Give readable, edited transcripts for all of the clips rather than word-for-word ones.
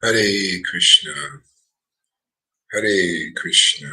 Hare Krishna, Hare Krishna.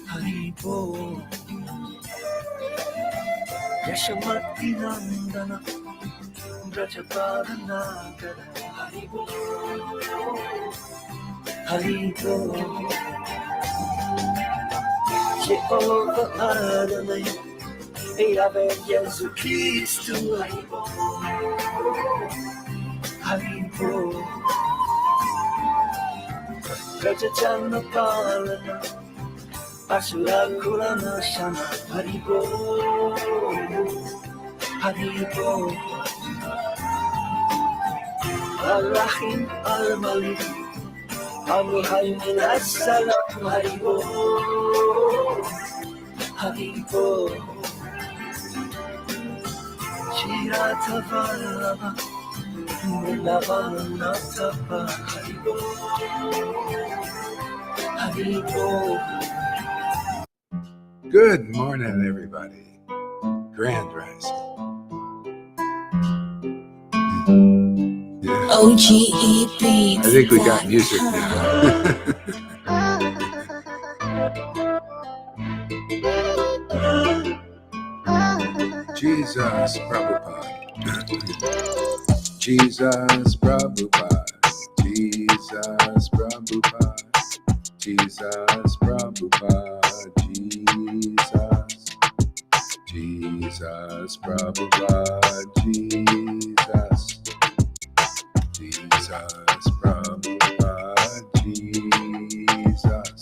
Haribo, Yashamati Nandana, Brajapadanagara. Haribo, Haribo, Jehovah Adonai, Yahweh Jesus Christ. Haribo, Haribo, Rajachana Palana, Asura Kurana Shana. Haribo, Haribo, Al-Rahim Al-Malik, Al-Muhaymin As-Salam. Haribo, Haribo, Shirata Vallabha, Mulavanatapa. Haribo, Haribo. Good morning, everybody. Grand rising. Yeah. OGEP. I think we got music now. Jesus Prabhupada. Jesus Prabhupada. Jesus Prabhupada. Jesus Prabhupada. Jesus. Jesus Prabhupada. Jesus. Jesus Prabhupada. Jesus.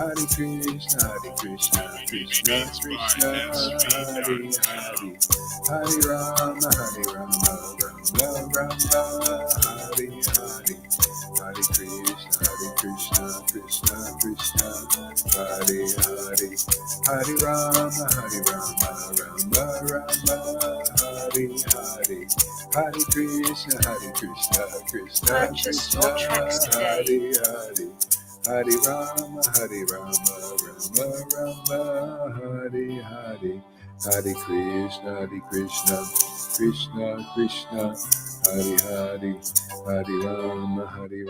Hare Krishna, Krishna Krishna, Hare Hare, Hare Rama, Rama Rama, Hare Hare. Hare Krishna, Krishna Krishna, Hare Hare, Hare Rama, Rama Rama, Hare Hare, Hare Krishna, Krishna Purchase your tracks Krishna, today. Hare Hare, Hare Rama, Rama Rama, Hare Hare, Hare Krishna, Krishna Krishna, Hare Hare, Hare Rama, Hare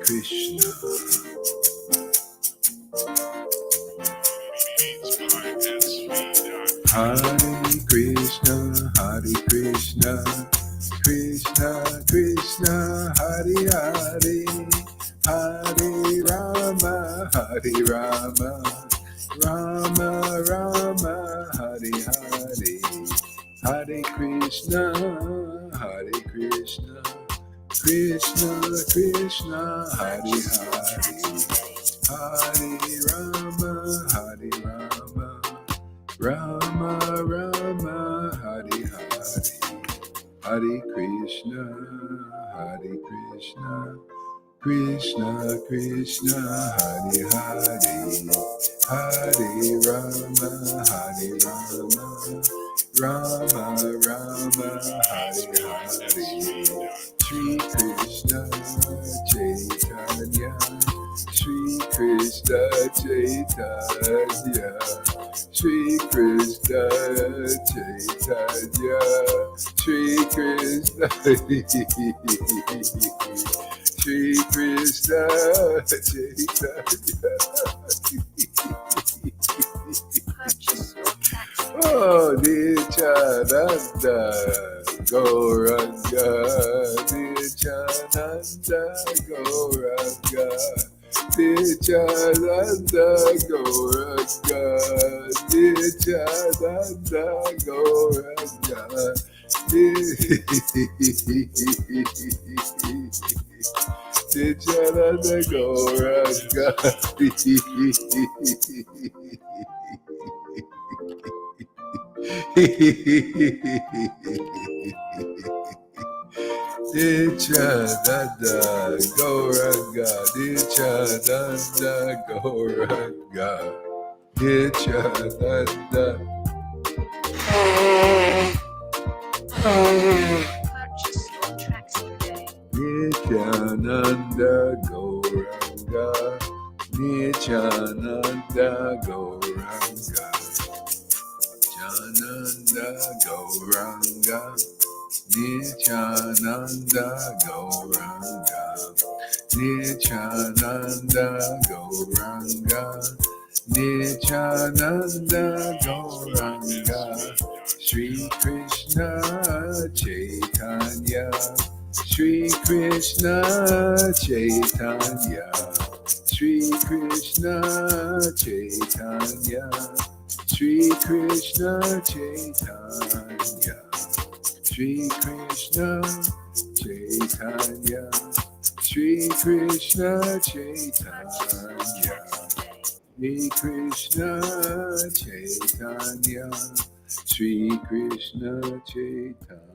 Krishna. Beats by SV.com. Hare Krishna, Krishna Krishna, Hare Hare, Hare Rama, Rama Rama, Hare Hare, Hare Krishna, Krishna Krishna, Hare Hare, Hare Rama, Rama Rama, Hare Hare, Hare Krishna, Krishna Krishna, Hare Hare, Hare Rama, Rama Rama, Hare Hare. Shri Krishna Chaitanya, Shri Krishna Chaitanya, Shri Krishna Chaitanya, Shri Krishna Shri Krishna Chaitanya. Purchase your tracks today. Oh, Nityananda Gauranga, Nityananda Gauranga, Nityananda Gauranga, Nityananda Gauranga, Nityananda Gauranga. Nityananda Gauranga, Nityananda Gauranga, Nityananda. Purchase your tracks today. Nityananda Gauranga, Nityananda Gauranga, Nityananda Gauranga, Nityananda Gauranga, Nityananda Gauranga, Nityananda Gauranga, Shri Krishna Chaitanya, Shri Krishna Chaitanya, Shri Krishna Chaitanya, Shri Krishna Chaitanya, Shri Krishna Chaitanya, Shri Krishna Chaitanya, Shri Krishna Chaitanya, Shri Krishna Chaitanya.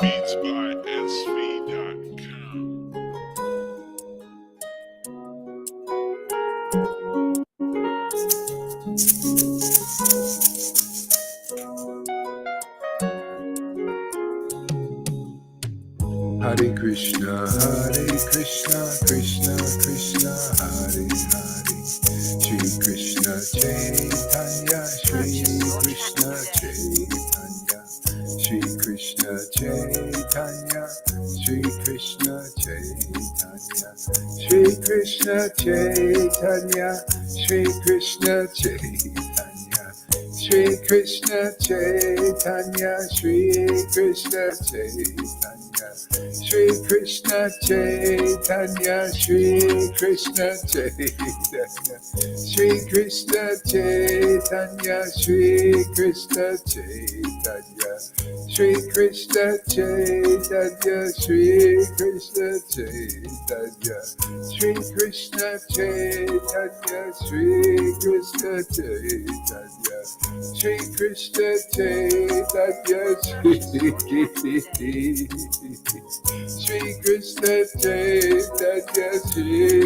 Beats by SV.com. Hare Krishna, Krishna Krishna, Hare Hare, Shri Krishna Chaitanya, Shri Krishna Chaitanya, Shri Krishna Chaitanya, Shri Krishna Chaitanya, Shri Krishna Chaitanya, Shri Krishna Chaitanya, Shri Krishna Chaitanya, Shri Krishna Chaitanya, Shri Krishna Chaitanya, Shri Krishna Chaitanya, Shri Krishna Chaitanya, Shri Krishna Chaitanya, Shri Krishna Chaitanya, Shri Krishna Chaitanya, Shri Krishna Chaitanya, Shri Krishna Chaitanya, Shri Krishna Chaitanya, Shri Krishna Chaitanya, Shri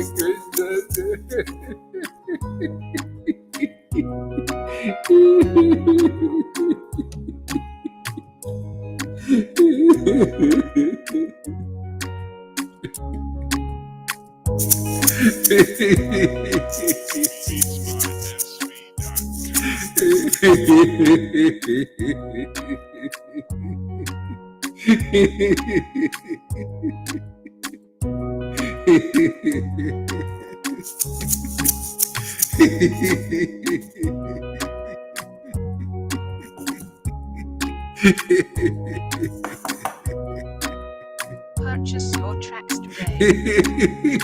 Purchase your tracks today.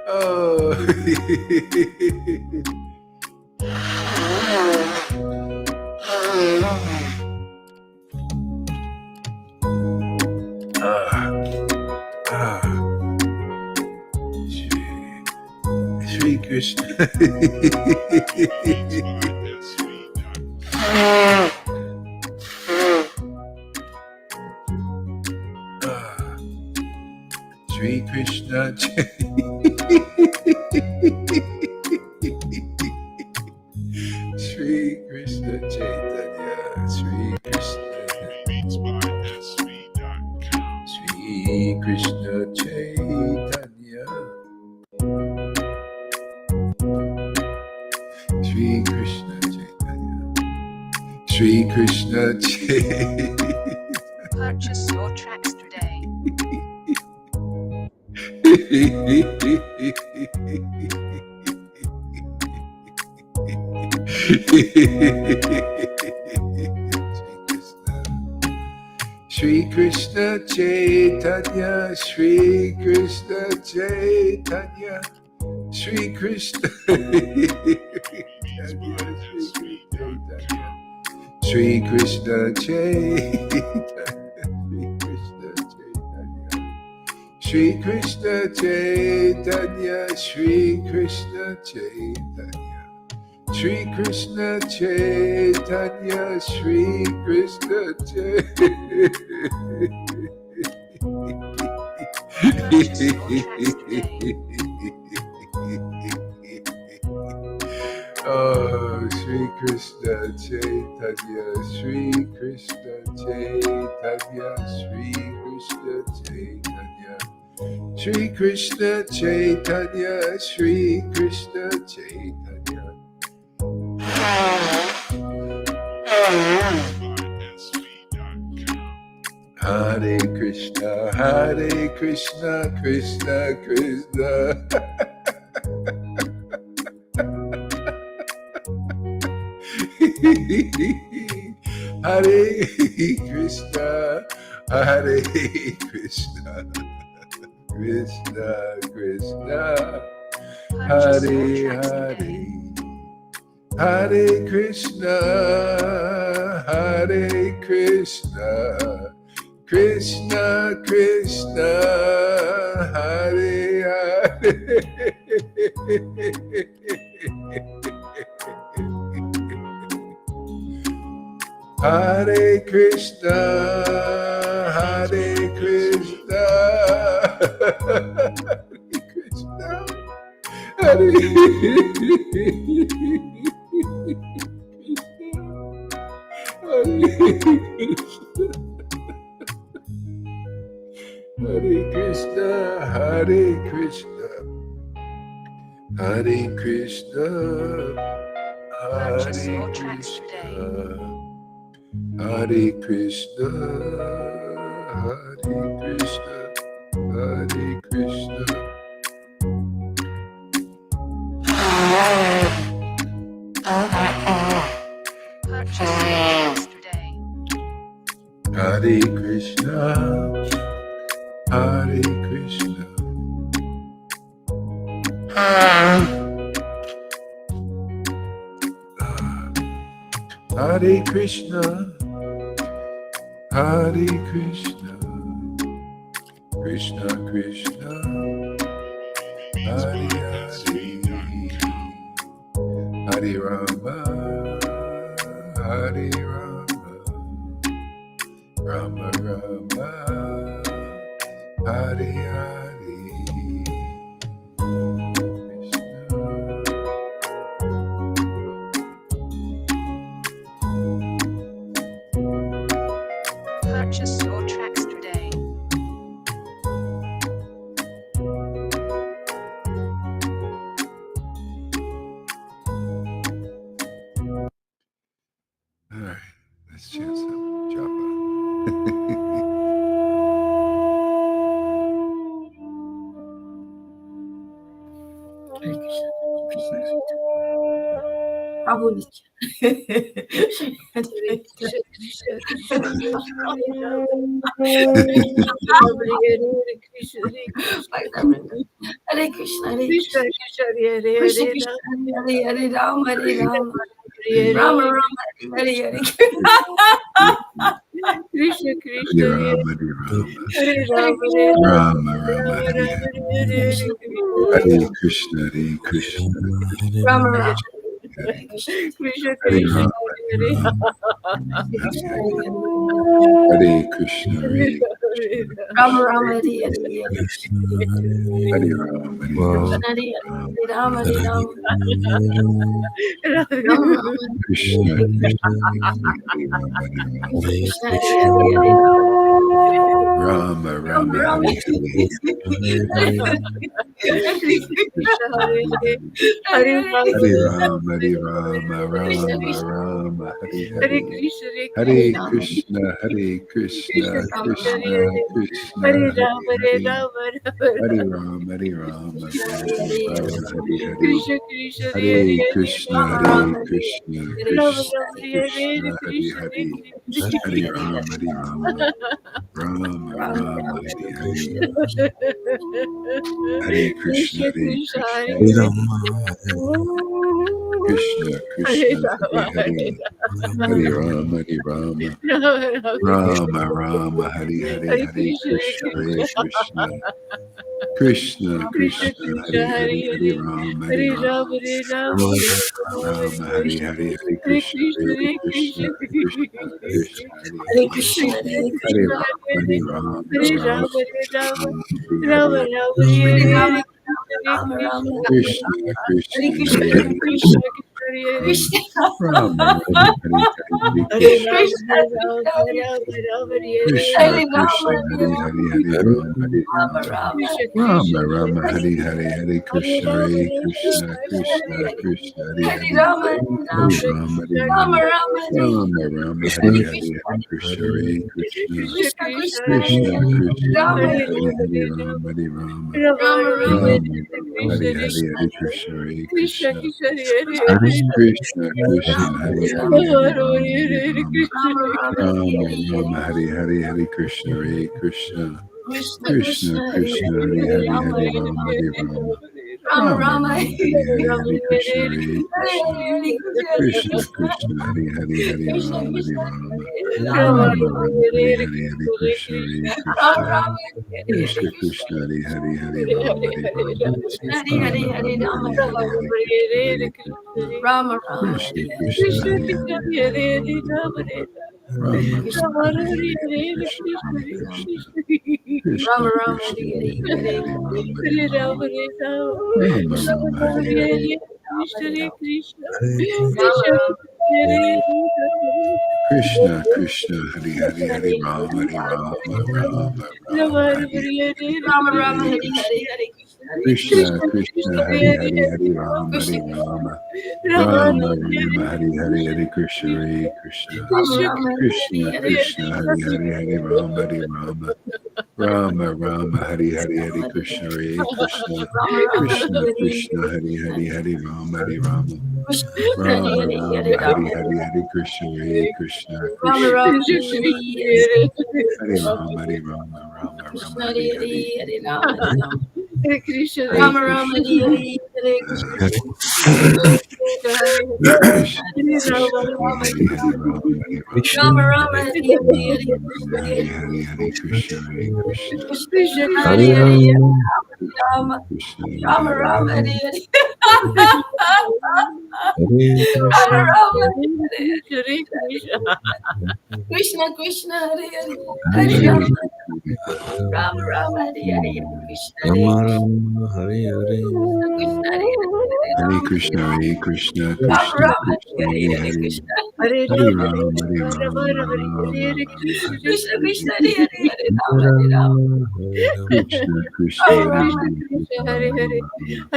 Oh. Shri Krishna. Shri Krishna. Shri Krishna Chaitanya, Shri Krishna. Shri Krishna Chaitanya. Shri Krishna Chaitanya. Shri Krishna Chaitanya. Purchase your tracks today. Shri Krishna Chaitanya, Shri Krishna Chaitanya, Shri Krishna Shri Krishna Chaitanya, Shri Krishna Chaitanya, Shri Krishna Chaitanya, Shri Krishna Chaitanya, Shri Krishna Chaitanya. Purchase your tracks today. Oh, Shri Krishna Chaitanya, Shri Krishna Chaitanya, Shri Krishna Chaitanya, Shri Krishna Chaitanya, Shri Krishna Chaitanya. Hare Krishna, Hare Krishna, Krishna Krishna. Hare Krishna, Hare Krishna, Krishna Krishna, Purchase Hare your tracks Hare, today. Hare Krishna, Hare Krishna, Krishna Krishna, Hare Hare. Hare Krishna, Hare Krishna, Hare Krishna, Hare Krishna, Hare Krishna, Purchase Hare your tracks today. Krishna, Hare Krishna, Hare Krishna, Hare Krishna. Purchase your tracks today. Hare Krishna, Hare Krishna, Hare Krishna, Hare Krishna, Krishna Krishna, Hare Hare, Hare Rama, Hare Rama, Rama Rama, Hare Hare, Purchase your tracks today. All right, let's chant some japa. Prabhu Nitya. Hare Krishna, Hare Krishna, Krishna Krishna, Hare Hare Ram, Hare Ram, Rama Rama, Hare Hare. Krishna Krishna, Hare Rama, Hare Rama, Hare Rama, Rama Rama, Hare Hare, Hare Krishna, Hare Krishna, Rama Rama, Krishna Hare Krishna, Rama, Hare Hare Krishna, Hare Rama Rama, Hare Hare, Hare Rama, Hare Ram, Hare Ram, Rama Rama, Krishna, Hare Krishna Hare Hare, Rama Rama, Hare Hare Hare Rama, Hare Rama, Rama Rama, Hare Hare, Hare Krishna, Hare Krishna, Krishna Krishna, Hare Hare Rama, Hare Hare, Rama, Hare Rama, Hare Rama, Rama Rama, Hare Hare, Krishna Krishna, Hare Krishna, Hare Krishna, Rama Krishna Rama, Hare Krishna, Hare Krishna, Hare, Hare Rama, Hare Rama, Rama Rama, Hare Hare, Hare Krishna, Hare Krishna, Krishna Krishna, Hare Hare, Hare Rama, Hare Rama, Rama Rama, Hare Hare, Hare Krishna, Hare Krishna, Krishna Krishna, Hare Hare, Hare Rama, Hare Hare Rama, Rama, Hare Rama, Rama Hare Hare, Hare Krishna, Hare Krishna, Krishna Krishna, Hare Hare Hare, Krishna, Hare Hare Krishna, Rama, Hare Rama, Hare Rama Rama, Hare Rama, Rama, Rama Hare Rama, Hare Hare Rama, Hare Rama Rama, Krishna Krishna, Hare Krishna, Hare Hare Hare, Krishna, Krishna, Rama Rama, Hare Hare, Hare Hare Krishna, Rama, Krishna, Hare Rama, Rama Rama, Krishna Hare Krishna, Rama, Hare Hare, Hare Rama, Hare Rama Rama, Rama, Krishna Rama Krishna, Rama, Hare Hare, Hare Krishna, Hare Krishna, Krishna Krishna, Hare Hare Hare, Rama, Hare Rama, Hare Rama Rama, Rama, Rama Rama, Hare Hare, Hare Krishna, Hare Krishna, Krishna Krishna, Krishna Krishna, Rama, Hare Hare, Hare Rama, Hare Rama, Rama Rama, Rama Rama, Hare Hare, Hare Krishna, Hare Krishna Krishna, Krishna, Krishna Krishna, Hare Hare, Hare Rama, Hare Rama, Rama Rama, Rama Rama, Hare Hare, Hare Krishna, Hare Krishna, Krishna Krishna Krishna, Krishna, Hare Hare, Hare Rama, Hare Rama, Rama Rama Rama, Rama, Hare Hare, Hare Krishna, Hare Krishna, Krishna Krishna, Krishna, Hare Hare, Hare Rama, Hare Rama, Rama Rama Rama, Hare Hare, Hare Krishna, Hare Krishna, Rama, Krishna Krishna, Hare Hare, Hare Rama, Hare Rama, Hare Hare, Rama Hare Rama, Rama, Hare Hare, Hare Krishna, Hare Krishna, Rama Rama, Krishna Krishna, Krishna Hare Krishna, Hare, Hare Hare Rama, Hare Hare Rama, Rama, Hare Rama Krishna, Rama, Rama, Hare Hare Hare, Hare Hare Krishna, Hare Krishna, Krishna, Krishna Rama Rama, Krishna, Hare Hare Hare, Hare, Hare Rama, Hare Hare Rama, Rama, Hare Rama, Rama Krishna Rama, Rama, Hare Krishna, Hare Hare, Hare Krishna, Hare Krishna, Rama Krishna Rama, Krishna, Hare Rama, Krishna Krishna, Hare Hare, Hare Rama, Hare Rama, Rama Rama, Rama, Hare Hare Hare Rama Hare, Rama, Hare Hare Krishna, Hare, Hare Krishna Krishna, Krishna, Krishna, Hare Hare Hare, Hare Rama, Hare Krishna, Rama, Rama, Rama Rama Rama, Rama, Hare Hare, Hare Krishna, Hare Krishna, Rama Rama, Krishna Hare Hare, Krishna, Hare Hare, Hare Rama, Hare Rama, Rama Rama Hari Hari Hari Krishna Hare Krishna Rama Rama Krishna Hari Krishna Hari Hari Hari Rama Hari Rama Krishna Krishna Hari Rama Hari Rama Hari Hari Rama Hari Hari Krishna Hare Krishna Rama Krishna Rama Krishna Hari Hari Rama Hari Rama Rama Rama Krishna Hari Hari Hari Hari Hari Rama Hari Rama Hare Krishna, Hare Rama Rama Krishna Hari Hari Krishna Krishna Hare Krishna Rama, Hari Hari Hari Rama Hari Rama Rama Rama Hari Hari Rama Hari Rama Hari Hari Hari Krishna Hare Krishna Krishna Krishna, Hari Krishna, Hari Krishna Rama Krishna Hari Rama Hari Rama Hari Hari Rama Hare Rama Hari Krishna, Hare Krishna, Krishna Krishna Hari Hari Hari Hare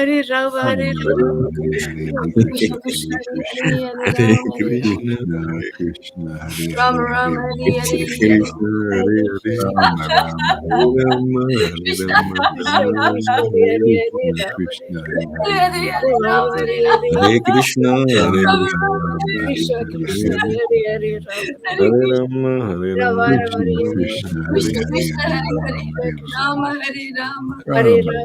Krishna, Rama Krishna Rama Rama Hari Hari Krishna Hari Rama Hari Hari Krishna Hari Hari Hare Rama Hari Krishna Rama Hare Krishna Rama Krishna Rama Krishna Hari Hare Hari Hare Krishna Hare Hare Rama, Ram Hare Hare Rama, Ram Hare Ram Hare Ram Krishna, Hare Krishna Hare Krishna Krishna Hari Hari Hari Rama Hari Rama Hari Krishna Krishna Hare Hare Rama Krishna, Hare Krishna, Ram Hare Hare, Ram Hare Rama, Ram Hare Ram Rama, Hare Hare Hare Krishna Krishna Krishna Hare Hari Krishna Hari Hari Hare Rama Hari Rama Krishna Krishna Krishna Hare Rama Hare Hare Rama Hari Ram Hari Hare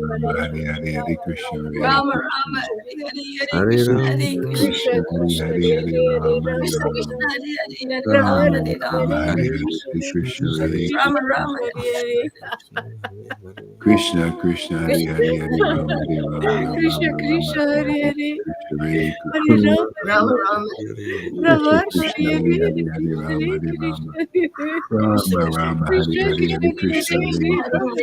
Hare Hari Ram Krishna Hare Hare Ram Ram Hare Hare Rama Hare Krishna Rama Krishna, Hare Krishna, Rama Hare Hare, Krishna Hare Rama, Krishna Hare Hari Hare Hari Hare Hari Rama, Rama Ram Hari Hare Rama Hare, Hare Krishna Hare Ram Rama Krishna Rama Ram Hari Hare Krishna, Hare Hari Krishna, Hare Hare Krishna Hare, Rama, Hari Hare Krishna Rama Hare Rama, Rama Rama, Krishna Hare Hare, Krishna Hare Krishna Hare Krishna Hare Hari Krishna, Hari Ram Krishna, Hare Krishna, Ram Rama Hari Rama Hare Rama Rama, Rama Hare Hare Hare, Hare Hare Rama, Krishna Hare Rama Krishna Rama Hari Hari Hari Hare Krishna Rama Hari Krishna Krishna, Krishna Hare Krishna, Hare Hare Hare Hare, Ram Hare Rama, Krishna Hare Krishna Ram Hari Hari Hari Rama, Rama Rama Hari Rama, Rama Rama Hare Hare Hare, Hare Krishna, Krishna Krishna, Hare Krishna, Rama Krishna Rama Hare Hare, Krishna Krishna Hare Krishna Hare Hare Ram Hare Ram Krishna, Rama Rama Krishna, Hare Hare Hare Hare, Krishna Hare Hare Krishna Rama, Rama Hare Rama Krishna Rama, Krishna Hare Hare Hare, Hare Hare Krishna, Rama Hare Hare Rama Krishna, Krishna Rama Krishna Rama Hare Krishna, Hare Hare Krishna, Krishna Hare Hare Krishna Hare, Krishna Hari Rama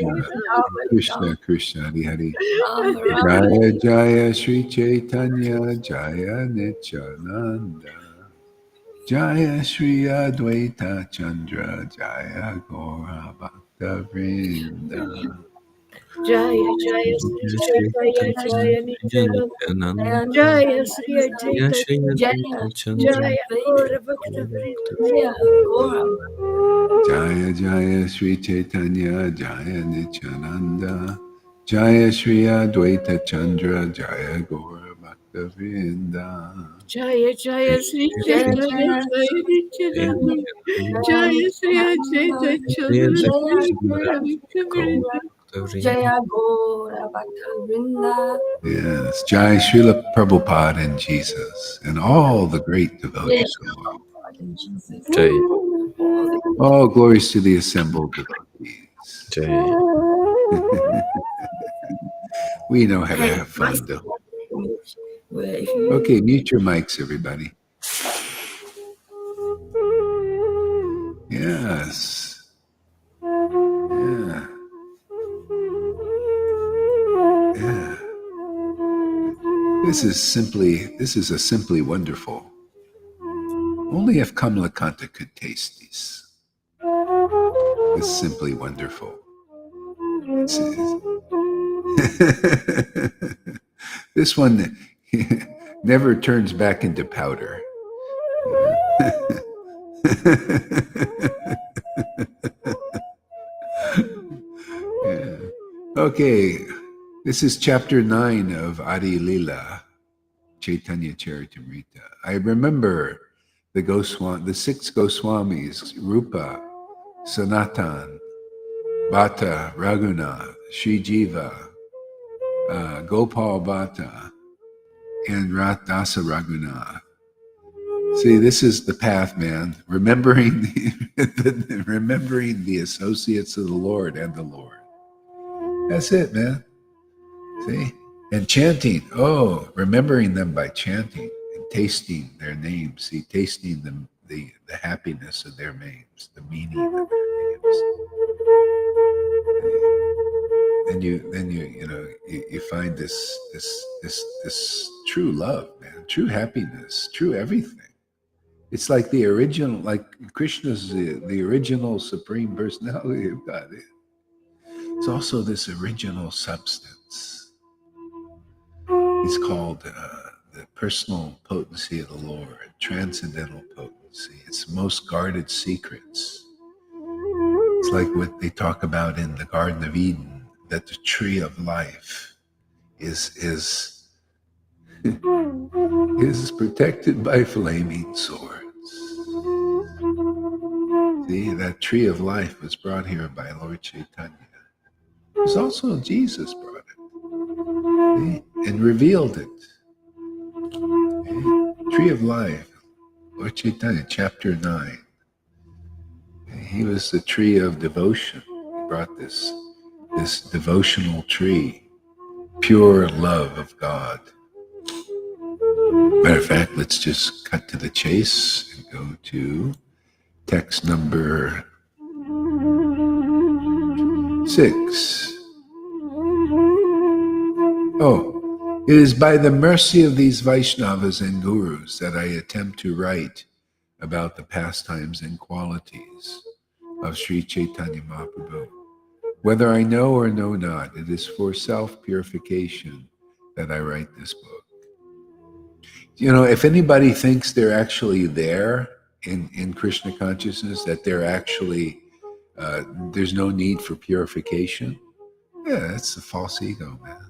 Hari Krishna Krishna Hare Hare Rama Rama Jaya Hari Jaya Sri Chaitanya Jaya Nityananda Jaya Sri Advaita Chandra Jaya Gora Bhakta Vrinda Jaya, Jaya, Sri Chaitanya, Jaya, Nityananda, Jaya, Sri Jaya Ajita, Shri Jaya Advaita Chandra Jaya, Gaura Bhakta Vrinda, Jaya Gora Jaya Jaya Sri Chaitanya Jaya Nityananda Jaya Sri Advaita Chandra Jaya Gora Bhakta Vrinda Jaya, Jaya, Sri Jaya Chaitanya, Jaya Jaya, Nityananda, Jaya Jaya, Sri Nityananda Ajita, Chandra, Jaya Jaya, Gaura Jaya Bhakta Gora Vrinda, Jaya Gora Bhakta Vrinda Yes, Jai Srila Prabhupada and Jesus and all the great devotees. Yes, Lord in Jesus. Jai All the All glories to the assembled devotees. Jai We know how to hey, have my fun, though. where if you Okay, mute your mics, everybody. Yes. Yeah. Yeah. This is a simply wonderful. Only if Kamalakanta could taste these. It's simply wonderful. This one never turns back into powder. Yeah. Okay, this is chapter 9 of Adi Lila, Chaitanya Charitamrita. I remember the six Goswamis, Rupa, Sanatan, Bhatta, Raghunath, Sri Jiva, Gopal Bhatta, and Dasa Raghunath. See, this is the path, man. Remembering remembering the associates of the Lord and the Lord. That's it, man. See? And chanting. Oh, remembering them by chanting and tasting their names. See, tasting them the happiness of their names, the meaning of their names. Then you find this true love, man, true happiness, true everything. It's like the original, like Krishna's the original supreme personality of God. It's also this original substance. It's called the personal potency of the Lord, transcendental potency. It's most guarded secrets. It's like what they talk about in the Garden of Eden, that the tree of life is protected by flaming swords. See, that tree of life was brought here by Lord Caitanya. It was also Jesus brought it, see, and revealed it. See? Tree of life, Lord Caitanya, chapter 9. He was the tree of devotion. He brought this devotional tree, pure love of God. Matter of fact, let's just cut to the chase and go to text number 6. Oh, it is by the mercy of these Vaishnavas and Gurus that I attempt to write about the pastimes and qualities of Sri Chaitanya Mahaprabhu. Whether I know or know not, it is for self-purification that I write this book. You know, if anybody thinks they're actually there in Krishna consciousness, that they're actually, there's no need for purification, yeah, that's a false ego, man.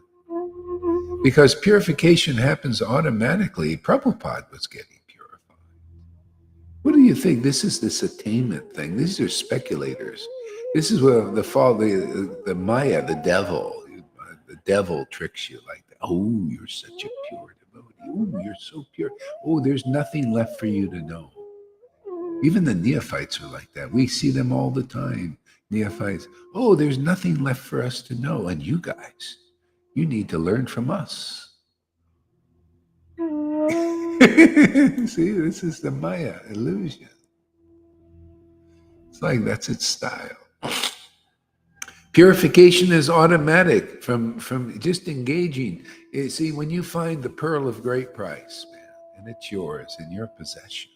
Because purification happens automatically. Prabhupada was getting purified. What do you think? This is this attainment thing. These are speculators. This is where the Maya, the devil tricks you like that. Oh, you're such a pure devotee. Oh, you're so pure. Oh, there's nothing left for you to know. Even the neophytes are like that. We see them all the time. Neophytes. Oh, there's nothing left for us to know. And you guys, you need to learn from us. See, this is the Maya illusion. It's like that's its style. Purification is automatic from just engaging. See, when you find the pearl of great price, man, and it's yours in your possession,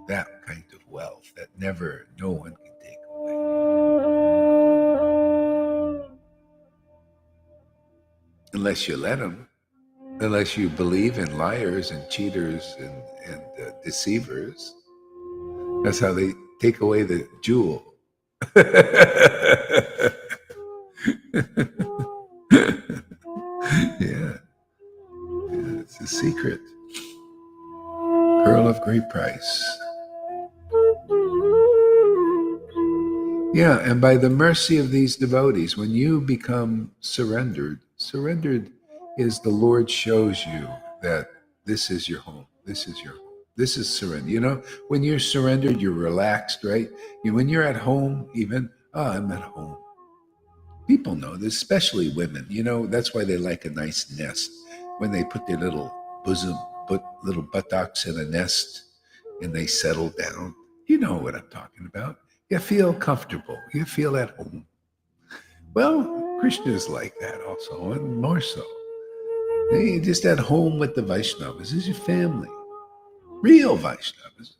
that kind of wealth that no one can take away. Unless you let them, unless you believe in liars and cheaters and deceivers. That's how they take away the jewel. Yeah, it's a secret. Pearl of great price. Yeah, and by the mercy of these devotees, when you become surrendered is the Lord shows you that this is your home. This is your home. This is surrender. You know, when you're surrendered, you're relaxed, right? When you're at home, even, I'm at home. People know this, especially women. You know, that's why they like a nice nest. When they put their little little buttocks in a nest and they settle down. You know what I'm talking about. You feel comfortable. You feel at home. Well, Krishna is like that also, and more so. You're just at home with the Vaishnavas. This is your family. Real Vaishnavas.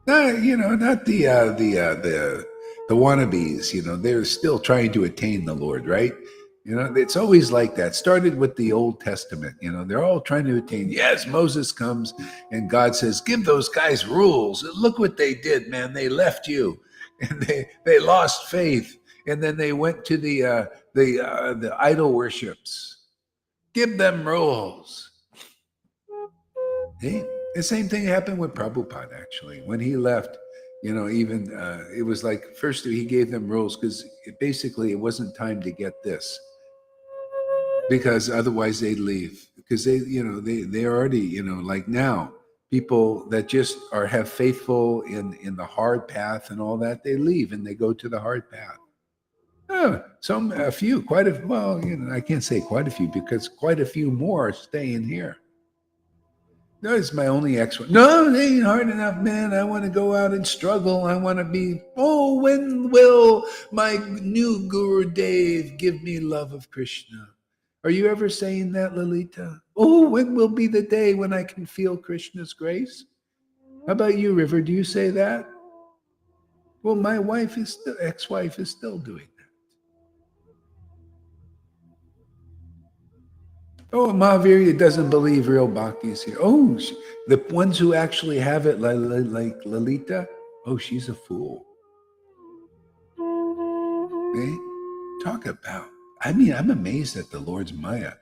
Not the wannabes. They're still trying to attain the Lord, right? It's always like that. Started with the Old Testament. They're all trying to attain. Yes, Moses comes and God says, give those guys rules. Look what they did, man. They left you and they lost faith. And then they went to the idol worships. Give them rules. Hey, the same thing happened with Prabhupada, actually. When he left, it was like, first he gave them rules because it wasn't time to get this. Because otherwise they'd leave. Because they already, like now, people that just have faithful in the hard path and all that, they leave and they go to the hard path. I can't say quite a few because quite a few more are staying here. No, it's my only explanation. No, it ain't hard enough, man. I want to go out and struggle. I want to be, when will my new Guru Dev give me love of Krishna? Are you ever saying that, Lalita? When will be the day when I can feel Krishna's grace? How about you, River? Do you say that? Well, my ex-wife is still doing that. Mahavira doesn't believe real bhakti is here. The ones who actually have it, like Lalita, she's a fool. Okay? Talk about. I mean, I'm amazed at the Lord's Maya.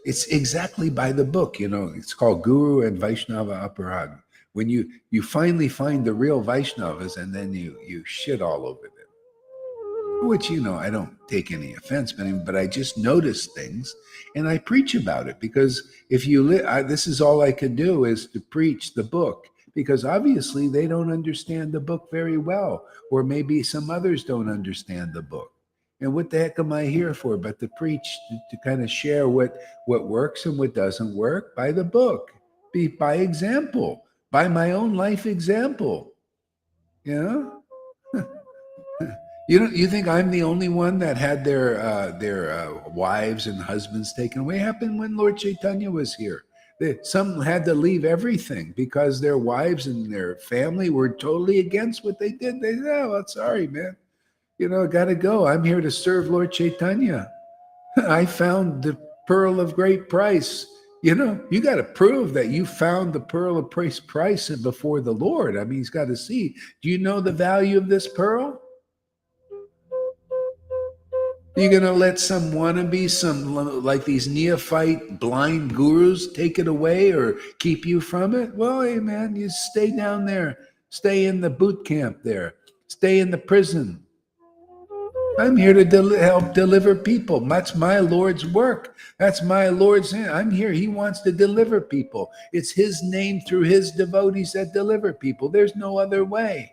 It's exactly by the book, you know. It's called Guru and Vaishnava Aparag. When you finally find the real Vaishnavas, and then you shit all over them. Which, you know, I don't take any offense, but I just notice things and I preach about it, because if you this is all I can do, is to preach the book, because obviously they don't understand the book very well, or maybe some others don't understand the book. And what the heck am I here for but to preach, to kind of share what works and what doesn't work by the book, be by example, by my own life example, you know? You think I'm the only one that had their wives and husbands taken away? It happened when Lord Caitanya was here. Some had to leave everything because their wives and their family were totally against what they did. They said, "Oh, well, sorry, man. You know, got to go. I'm here to serve Lord Caitanya. I found the pearl of great price." You know, you got to prove that you found the pearl of price before the Lord. I mean, he's got to see. Do you know the value of this pearl? You're going to let some wannabe, some like these neophyte blind gurus take it away or keep you from it? Well, hey, man, you stay down there. Stay in the boot camp there. Stay in the prison. I'm here to help deliver people. That's my Lord's work. That's my Lord's hand. I'm here. He wants to deliver people. It's his name through his devotees that deliver people. There's no other way.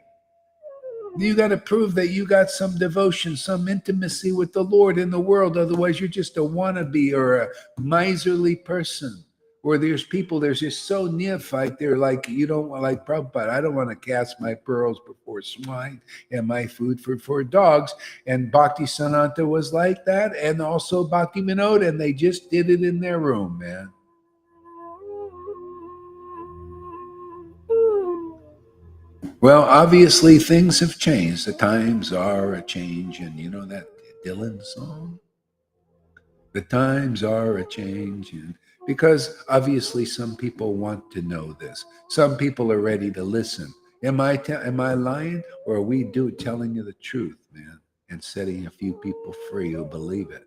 You got to prove that you got some devotion, some intimacy with the Lord in the world. Otherwise, you're just a wannabe or a miserly person. Or there's people, there's just so neophyte. They're like, you don't like Prabhupada. I don't want to cast my pearls before swine and my food for dogs. And Bhakti Sananta was like that. And also Bhakti Vinod. And they just did it in their room, man. Well, obviously things have changed. The times are a change. And you know that Dylan song? The times are a change. And because obviously some people want to know this. Some people are ready to listen. Am I lying? Or are we telling you the truth, man? And setting a few people free who believe it?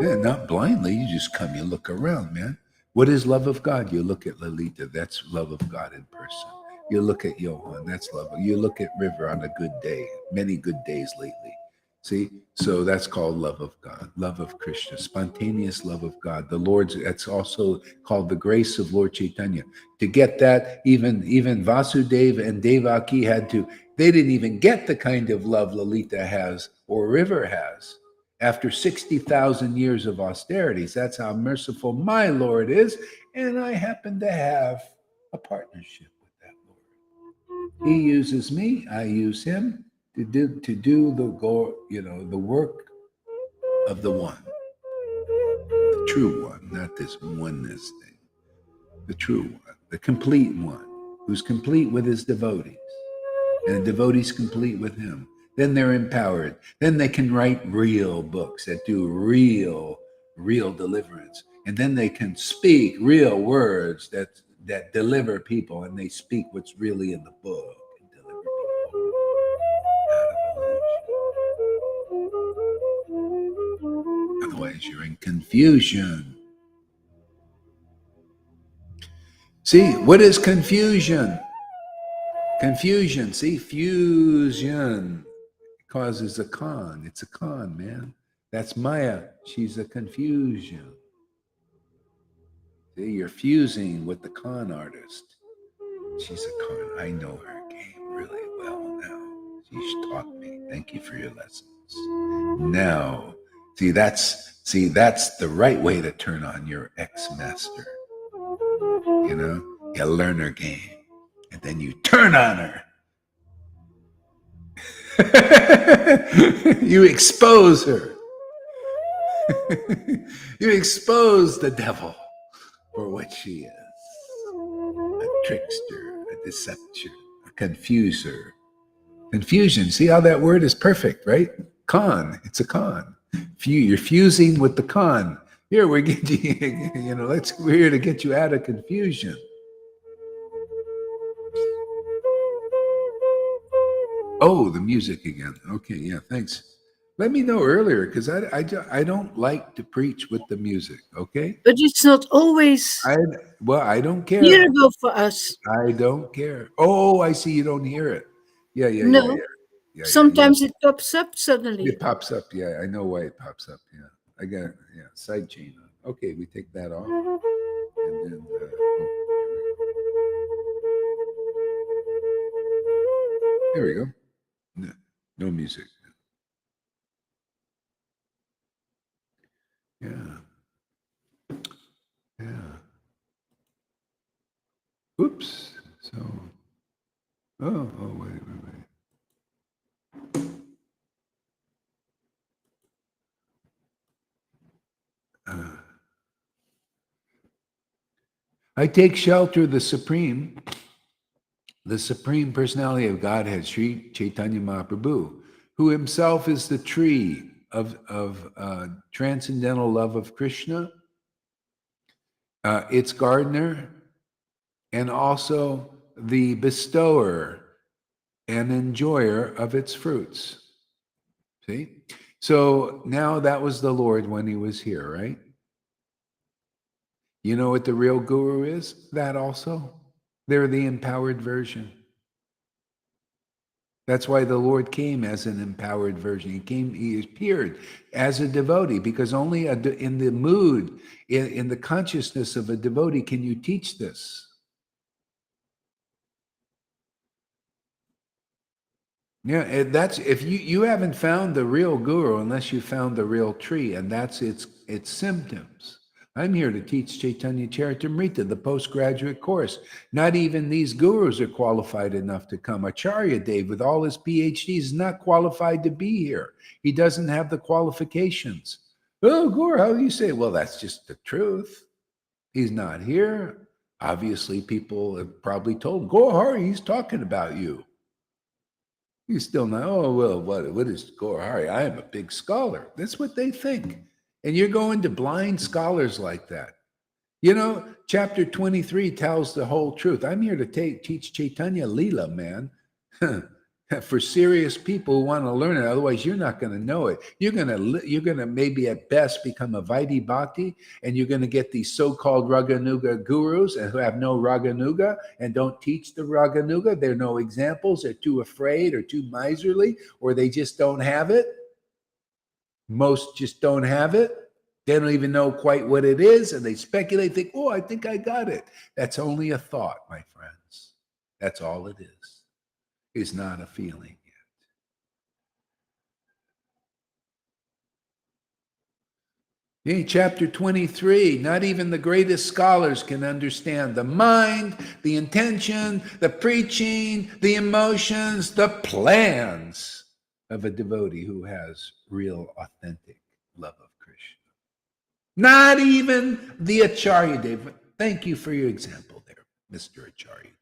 Yeah, not blindly. You just come, you look around, man. What is love of God? You look at Lalita. That's love of God in person. You look at Johan, that's love. You look at River on a good day, many good days lately. See, so that's called love of God, love of Krishna, spontaneous love of God. The Lord's, that's also called the grace of Lord Caitanya. To get that, even Vasudeva and Devaki they didn't even get the kind of love Lalita has or River has. After 60,000 years of austerities, that's how merciful my Lord is. And I happen to have a partnership. He uses me, I use him to do the work of the one, the true one, not this oneness thing, the true one, the complete one, who's complete with his devotees, and the devotees complete with him. Then they're empowered. Then they can write real books that do real deliverance, and then they can speak real words that deliver people, and they speak what's really in the book and deliver people out of illusion. Otherwise, you're in confusion. See, what is confusion? Confusion, see, fusion causes a con. It's a con, man. That's Maya. She's a confusion. See, you're fusing with the con artist. She's a con. I know her game really well now. She's taught me. Thank you for your lessons. Now, see, that's the right way to turn on your ex-master. You know, you learn her game, and then you turn on her. You expose her. You expose the devil for what she is. A trickster, a deception, a confuser. Confusion. See how that word is perfect, right? Con. It's a con. You're fusing with the con. Here we're getting, we're here to get you out of confusion. Oh, the music again. Okay, yeah, thanks. Let me know earlier because I don't like to preach with the music. Okay, But it's not always I well I don't care. hearable for us. I don't care. Oh, I see. You don't hear it. Yeah, yeah, yeah, No. yeah, yeah, yeah. Sometimes it pops up It suddenly. pops up. Yeah, I know why it pops up. Yeah, I got yeah side chain on. Okay, we take that off, and then oh, here we go. No, no music. Yeah, yeah. Oops. So oh wait. Uh, I take shelter of the Supreme Personality of Godhead, Sri Chaitanya Mahaprabhu, who himself is the tree of transcendental love of Krishna, its gardener, and also the bestower and enjoyer of its fruits. See? So now that was the Lord when he was here, right? You know what the real guru is? That also. They're the empowered version. That's why the Lord came as an empowered version. He appeared as a devotee because only in the mood, in the consciousness of a devotee can you teach this. Yeah, that's if you haven't found the real guru unless you found the real tree, and that's its symptoms. I'm here to teach Chaitanya Charitamrita, the postgraduate course. Not even these gurus are qualified enough to come. Acharya Dev, with all his PhDs, is not qualified to be here. He doesn't have the qualifications. Oh, Guru, how do you say? Well, that's just the truth. He's not here. Obviously, people have probably told, Go Hari, he's talking about you. You still know, oh, well, what is Gorhari? I am a big scholar. That's what they think. And you're going to blind scholars like that. You know, chapter 23 tells the whole truth. I'm here to teach Chaitanya Leela, man. For serious people who want to learn it. Otherwise, you're not going to know it. You're gonna maybe at best become a Vaidhi Bhakti, and you're going to get these so-called Raganuga gurus and who have no Raganuga and don't teach the Raganuga. They're no examples. They're too afraid or too miserly, or they just don't have it. Most just don't have it. They don't even know quite what it is, and they speculate, think, oh, I think I got it. That's only a thought, my friends. That's all it is. It's not a feeling yet. In chapter 23, not even the greatest scholars can understand the mind, the intention, the preaching, the emotions, the plans of a devotee who has real, authentic love of Krishna. Not even the Acharya Dev. Thank you for your example there, Mr. Acharya Dev.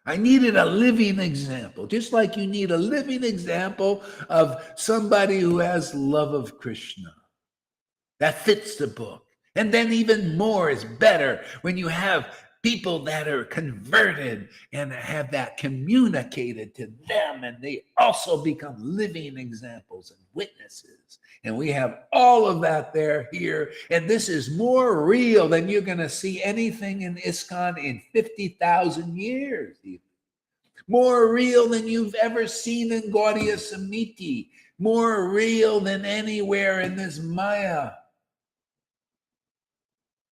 I needed a living example, just like you need a living example of somebody who has love of Krishna. That fits the book. And then even more is better when you have people that are converted and have that communicated to them, and they also become living examples and witnesses. And we have all of that there here. And this is more real than you're going to see anything in ISKCON in 50,000 years. More real than you've ever seen in Gaudiya Samiti. More real than anywhere in this Maya.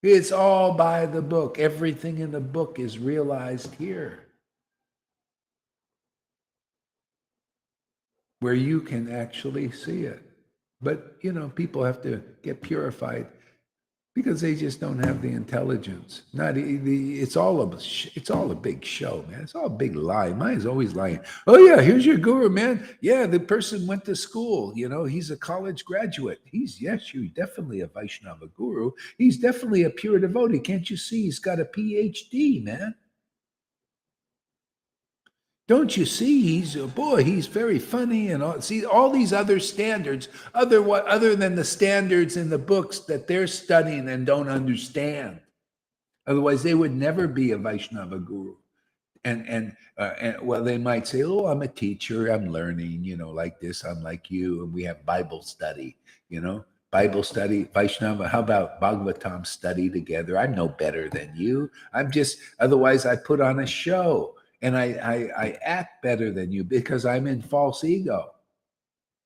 It's all by the book. Everything in the book is realized here, where you can actually see it. But, you know, people have to get purified because they just don't have the intelligence. It's all a big show, man. It's all a big lie. Mine's always lying. Oh yeah, here's your guru, man. Yeah, the person went to school. You know, he's a college graduate. He's definitely a Vaishnava guru. He's definitely a pure devotee. Can't you see? He's got a PhD, man. Don't you see? He's very funny and all. See all these other standards, other than the standards in the books that they're studying and don't understand. Otherwise, they would never be a Vaishnava guru. And well, they might say, "Oh, I'm a teacher. I'm learning. Like this. I'm like you, and we have Bible study. Bible study, Vaishnava. How about Bhagavatam study together? I'm no better than you. I'm just. Otherwise, I put on a show, and I act better than you because I'm in false ego.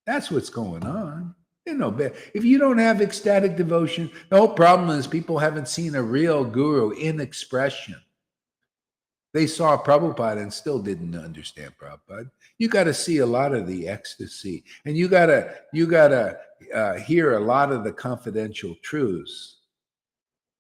That's what's going on. If you don't have ecstatic devotion, the whole problem is people haven't seen a real guru in expression. They saw Prabhupada and still didn't understand Prabhupada. You got to see a lot of the ecstasy, and you gotta hear a lot of the confidential truths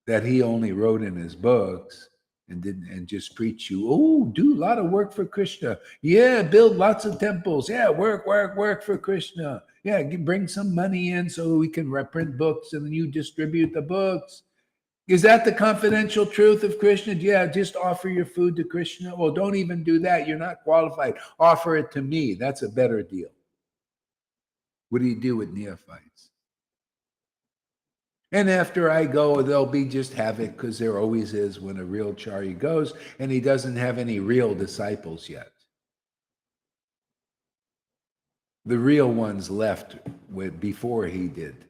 that he only wrote in his books and just preach you. Oh, do a lot of work for Krishna. Yeah, build lots of temples. Yeah, work for Krishna. Yeah, bring some money in so we can reprint books and then you distribute the books. Is that the confidential truth of Krishna? Yeah, just offer your food to Krishna. Well, don't even do that. You're not qualified. Offer it to me. That's a better deal. What do you do with neophytes? And after I go, there'll be just havoc because there always is when a real Chari goes and he doesn't have any real disciples yet. The real ones left before he did.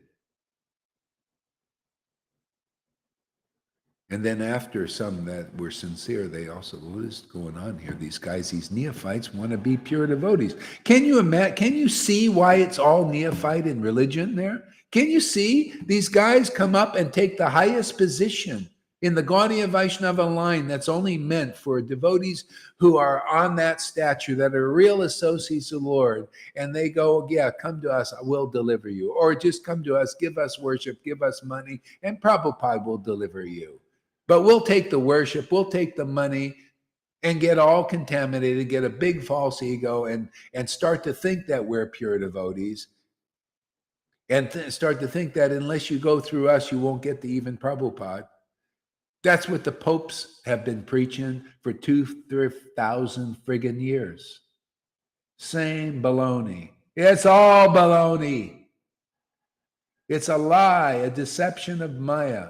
And then after some that were sincere, they also, what is going on here? These guys, these neophytes want to be pure devotees. Can you imagine? Can you see why it's all neophyte in religion there? Can you see these guys come up and take the highest position in the Gaudiya Vaishnava line that's only meant for devotees who are on that stature, that are real associates of the Lord, and they go, yeah, come to us, we'll deliver you. Or just come to us, give us worship, give us money, and Prabhupada will deliver you. But we'll take the worship, we'll take the money and get all contaminated, get a big false ego and start to think that we're pure devotees and start to think that unless you go through us, you won't get to even Prabhupada. That's what the popes have been preaching for 2,000 friggin' years. Same baloney. It's all baloney. It's a lie, a deception of Maya.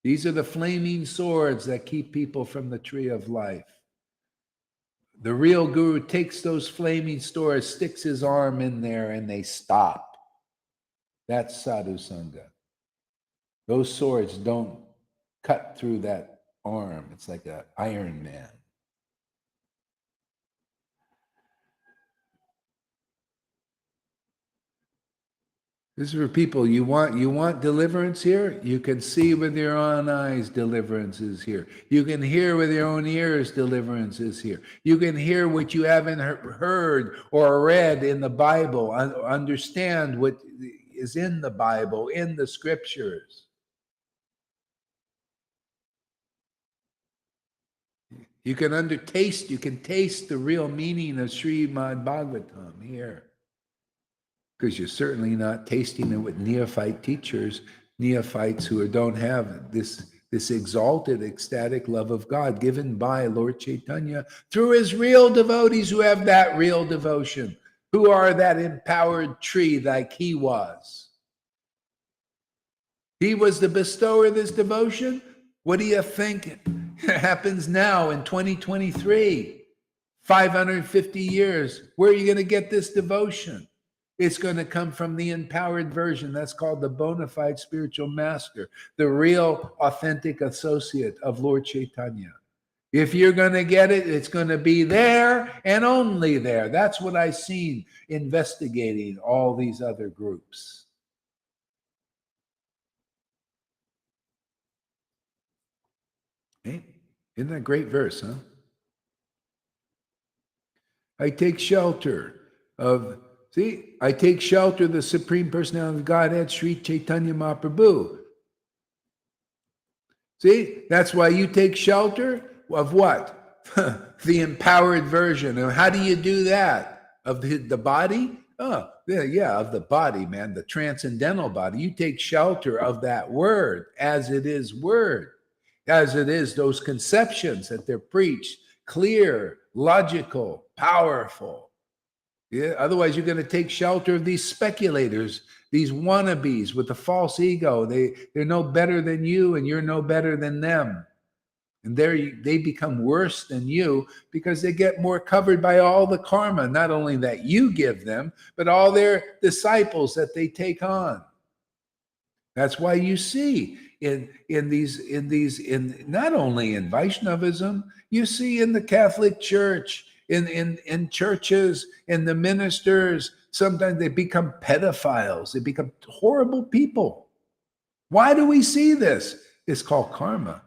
These are the flaming swords that keep people from the tree of life. The real guru takes those flaming swords, sticks his arm in there, and they stop. That's Sadhu Sangha. Those swords don't cut through that arm. It's like an Iron Man. This is for people, you want deliverance here? You can see with your own eyes deliverance is here. You can hear with your own ears deliverance is here. You can hear what you haven't heard or read in the Bible, understand what is in the Bible, in the scriptures. You can taste the real meaning of Srimad Bhagavatam here. Because you're certainly not tasting it with neophyte teachers, neophytes who don't have this exalted, ecstatic love of God given by Lord Caitanya through his real devotees who have that real devotion, who are that empowered tree like he was. He was the bestower of this devotion. What do you think happens now in 2023? 550 years. Where are you going to get this devotion? It's going to come from the empowered version. That's called the bona fide spiritual master, the real authentic associate of Lord Caitanya. If you're going to get it, it's going to be there and only there. That's what I've seen investigating all these other groups. Hey, isn't that a great verse, huh? I take shelter of I take shelter of the Supreme Personality of Godhead, Sri Chaitanya Mahaprabhu. See, that's why you take shelter of what? The empowered version. And how do you do that? Of the body? Oh, yeah, of the body, man, the transcendental body. You take shelter of that word as it is word, as it is those conceptions that they're preached, clear, logical, powerful. Yeah, otherwise you're going to take shelter of these speculators, these wannabes with the false ego. They're no better than you and you're no better than them. And they become worse than you because they get more covered by all the karma, not only that you give them, but all their disciples that they take on. That's why you see in not only in Vaishnavism, you see in the Catholic Church, in churches, in the ministers, sometimes they become pedophiles, they become horrible people. Why do we see this? It's called karma.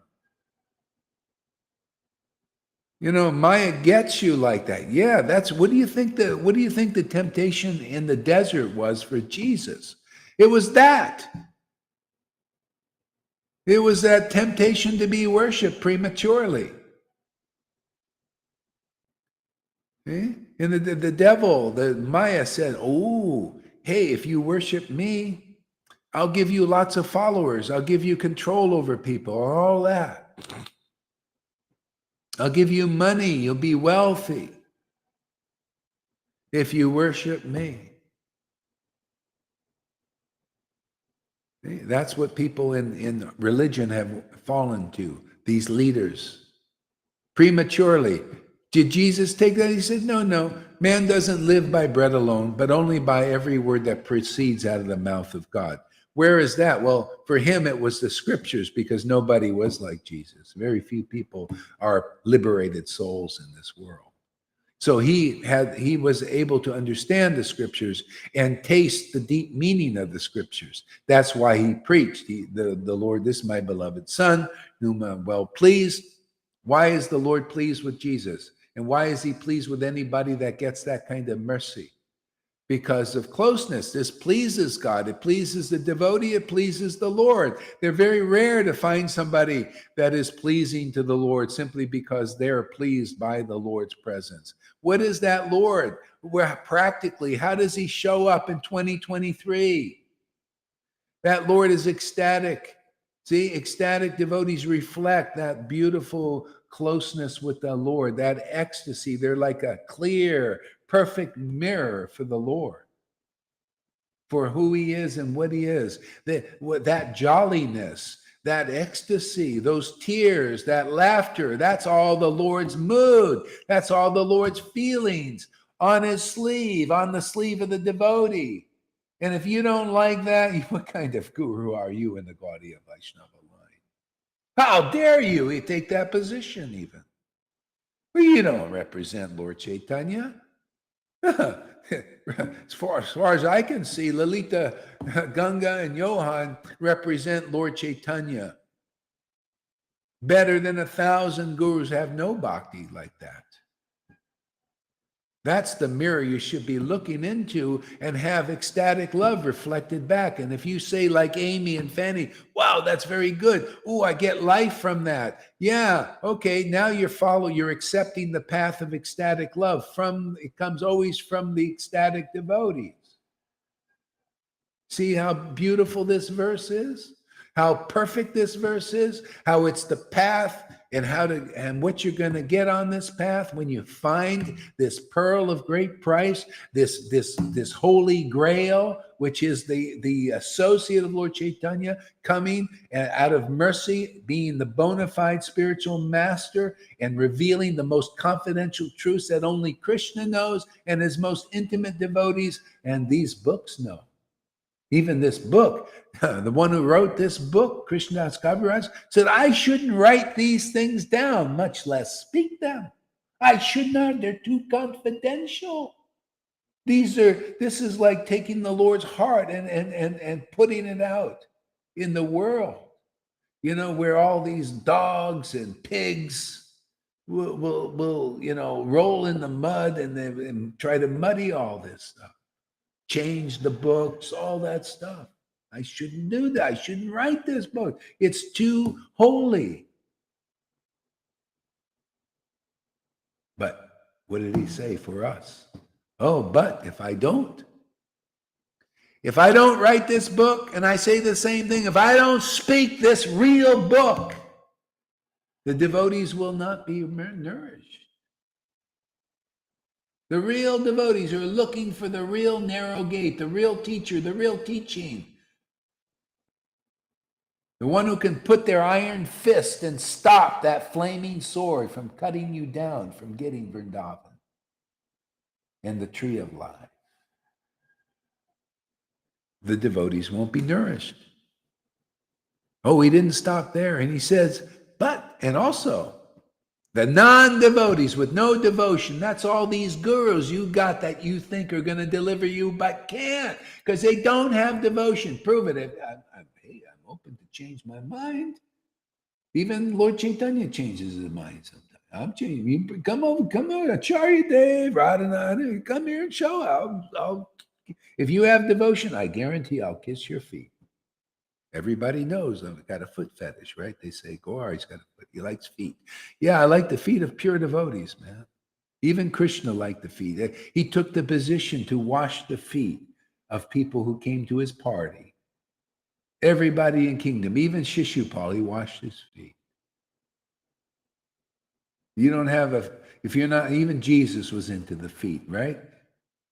You know, Maya gets you like that. Yeah, that's what do you think the temptation in the desert was for Jesus? It was that. It was that temptation to be worshipped prematurely. See? And the devil, the Maya said, "Oh, hey, if you worship me, I'll give you lots of followers. I'll give you control over people, all that. I'll give you money. You'll be wealthy if you worship me." See? That's what people in religion have fallen to, these leaders. Prematurely. Did Jesus take that? He said, no. Man doesn't live by bread alone, but only by every word that proceeds out of the mouth of God. Where is that? Well, for him, it was the scriptures, because nobody was like Jesus. Very few people are liberated souls in this world. So he was able to understand the scriptures and taste the deep meaning of the scriptures. That's why he preached. The Lord, this is my beloved Son, whom I'm well pleased. Why is the Lord pleased with Jesus? And why is he pleased with anybody that gets that kind of mercy? Because of closeness. This pleases God. It pleases the devotee. It pleases the Lord. They're very rare to find somebody that is pleasing to the Lord simply because they're pleased by the Lord's presence. What is that Lord? Well, practically, how does he show up in 2023? That Lord is ecstatic. See, ecstatic devotees reflect that beautiful closeness with the Lord, that ecstasy. They're like a clear, perfect mirror for the Lord, for who he is and what he is. That jolliness, that ecstasy, those tears, that laughter, that's all the Lord's mood. That's all the Lord's feelings on his sleeve, on the sleeve of the devotee. And if you don't like that, what kind of guru are you in the Gaudiya Vaishnava line? How dare you take that position even? Well, you don't represent Lord Caitanya. As far as I can see, Lalita, Ganga, and Johan represent Lord Caitanya. Better than 1,000 gurus have no bhakti like that. That's the mirror you should be looking into and have ecstatic love reflected back. And if you say like Amy and Fanny, wow, that's very good. Oh, I get life from that. Yeah, okay, now you're accepting the path of ecstatic love. It comes always from the ecstatic devotees. See how beautiful this verse is? How perfect this verse is? How it's the path and what you're going to get on this path when you find this pearl of great price, this holy grail, which is the associate of Lord Caitanya, coming out of mercy, being the bona fide spiritual master and revealing the most confidential truths that only Krishna knows and his most intimate devotees and these books know. Even this book, the one who wrote this book, Krishnadas Kaviraj, said, I shouldn't write these things down, much less speak them. I should not, they're too confidential. This is like taking the Lord's heart and putting it out in the world, where all these dogs and pigs will roll in the mud and try to muddy all this stuff. Change the books, all that stuff. I shouldn't do that. I shouldn't write this book. It's too holy. But what did he say for us? Oh, but if I don't write this book and I say the same thing, if I don't speak this real book, the devotees will not be nourished. The real devotees are looking for the real narrow gate, the real teacher, the real teaching. The one who can put their iron fist and stop that flaming sword from cutting you down from getting Vrindavan and the tree of life. The devotees won't be nourished. Oh, he didn't stop there. And he says, but, and also, the non-devotees with no devotion, that's all these gurus you got that you think are going to deliver you, but can't, because they don't have devotion. Prove it. Hey, I'm open to change my mind. Even Lord Caitanya changes his mind sometimes. I'm changing. You come over, Acharya Dave, Radhananda, come here and show. I'll, if you have devotion, I guarantee I'll kiss your feet. Everybody knows I've got a foot fetish, right? They say, Gaur, he's got a foot. He likes feet. Yeah, I like the feet of pure devotees, man. Even Krishna liked the feet. He took the position to wash the feet of people who came to his party. Everybody in kingdom, even Shishupal, he washed his feet. You don't have if you're not, even Jesus was into the feet, right?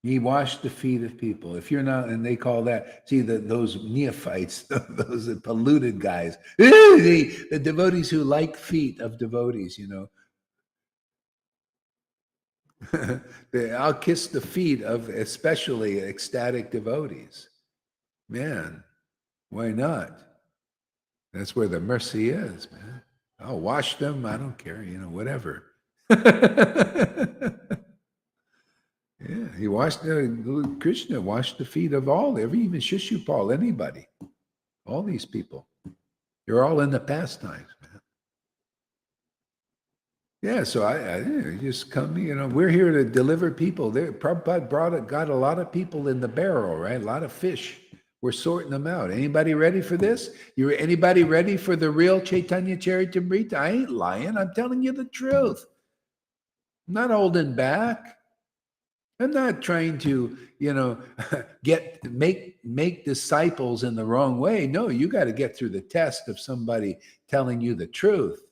He washed the feet of people. If you're not, and they call that, see, those neophytes, those polluted guys, the devotees who like feet of devotees, you know. I'll kiss the feet of especially ecstatic devotees. Man, why not? That's where the mercy is, man. I'll wash them. I don't care, you know, whatever. Yeah, he washed Krishna washed the feet of all, even Shishupal, anybody, all these people. You're all in the pastimes, man. Yeah, so I just come, you know, we're here to deliver people. Prabhupada got a lot of people in the barrel, right? A lot of fish. We're sorting them out. Anybody ready for this? Anybody ready for the real Chaitanya Charitamrita? I ain't lying. I'm telling you the truth. I'm not holding back. I'm not trying to, you know, make disciples in the wrong way. No, you got to get through the test of somebody telling you the truth.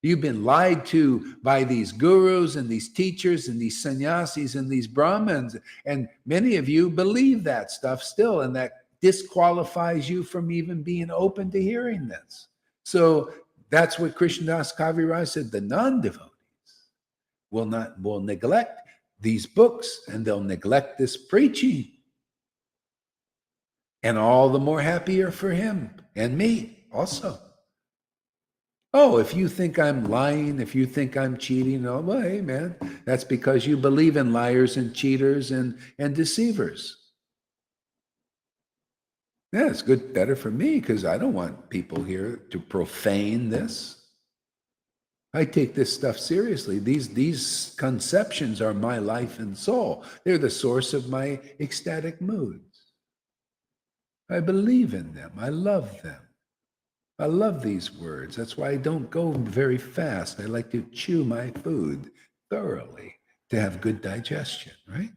You've been lied to by these gurus and these teachers and these sannyasis and these brahmins. And many of you believe that stuff still, and that disqualifies you from even being open to hearing this. So that's what Krishnadas Kaviraj said. The non-devotees will neglect these books, and they'll neglect this preaching. And all the more happier for him and me also. Oh, if you think I'm lying, if you think I'm cheating, oh, well, hey, man, that's because you believe in liars and cheaters and deceivers. Yeah, it's good, better for me, because I don't want people here to profane this. I take this stuff seriously. These conceptions are my life and soul. They're the source of my ecstatic moods. I believe in them. I love them. I love these words. That's why I don't go very fast. I like to chew my food thoroughly to have good digestion, right?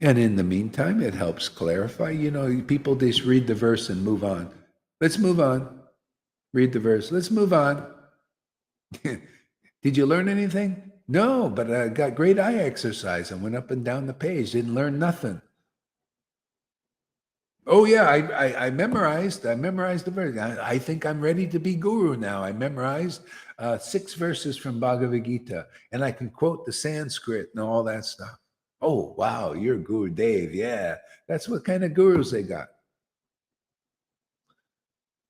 And in the meantime, it helps clarify. You know, people just read the verse and move on. Let's move on. Read the verse. Let's move on. Did you learn anything? No, but I got great eye exercise. I went up and down the page, didn't learn nothing. Oh yeah, I memorized the verse. I think I'm ready to be guru now. I memorized 6 verses from Bhagavad Gita, and I can quote the Sanskrit and all that stuff. Oh wow, you're Guru Dave. Yeah, that's what kind of gurus they got.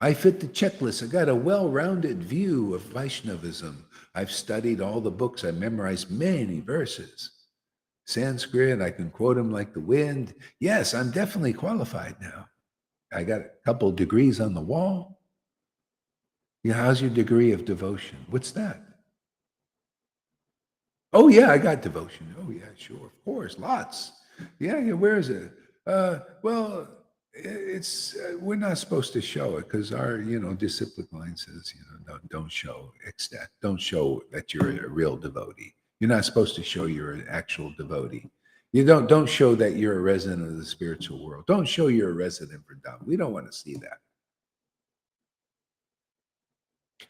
I fit the checklist. I got a well-rounded view of Vaishnavism. I've studied all the books. I memorized many verses. Sanskrit, I can quote them like the wind. Yes, I'm definitely qualified now. I got a couple degrees on the wall. Yeah, how's your degree of devotion? What's that? Oh yeah, I got devotion. Oh yeah, sure, of course, lots. Yeah, where is it? Well, it's we're not supposed to show it because our discipline line says don't show don't show that you're a real devotee. You're not supposed to show you're an actual devotee. You don't show that you're a resident of the spiritual world. Don't show you're a resident for Vrindavan. We don't want to see that.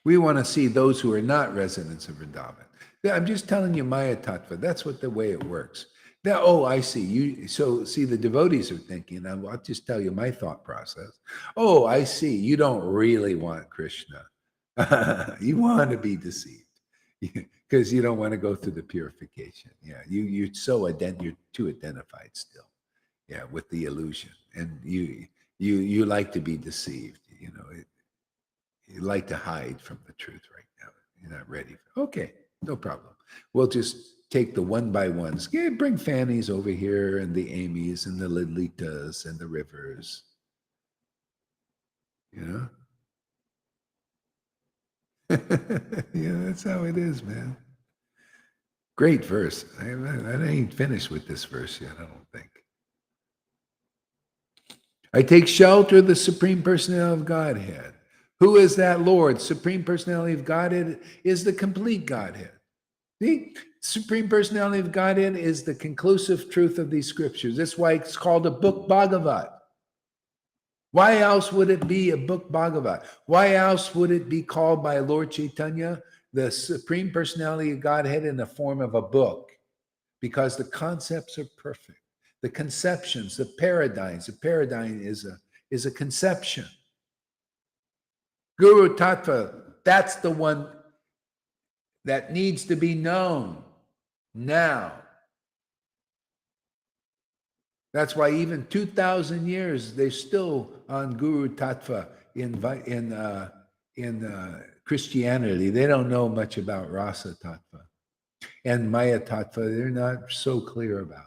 We want to see those who are not residents of Vrindavan. I'm just telling you Maya Tattva. That's what the way it works. Now, oh, I see. So see, the devotees are thinking, I'll just tell you my thought process. Oh, I see. You don't really want Krishna. You want to be deceived because you don't want to go through the purification. Yeah, you're you're too identified still. Yeah, with the illusion, and you like to be deceived. You like to hide from the truth right now. You're not ready. Okay, no problem. We'll just take the one by ones. Yeah, bring Fanny's over here, and the Amy's, and the Lilitas, and the Rivers. You know? Yeah, that's how it is, man. Great verse. I ain't finished with this verse yet, I don't think. I take shelter of the Supreme Personality of Godhead. Who is that Lord? Supreme Personality of Godhead is the complete Godhead. See? Supreme Personality of Godhead is the conclusive truth of these scriptures. That's why it's called a book Bhagavat. Why else would it be a book Bhagavat? Why else would it be called by Lord Caitanya the Supreme Personality of Godhead in the form of a book? Because the concepts are perfect. The conceptions, the paradigms. The paradigm is a conception. Guru Tattva, that's the one that needs to be known now. That's why even 2,000 years, they're still on Guru Tattva in Christianity. They don't know much about Rasa Tattva. And Maya Tattva, they're not so clear about it.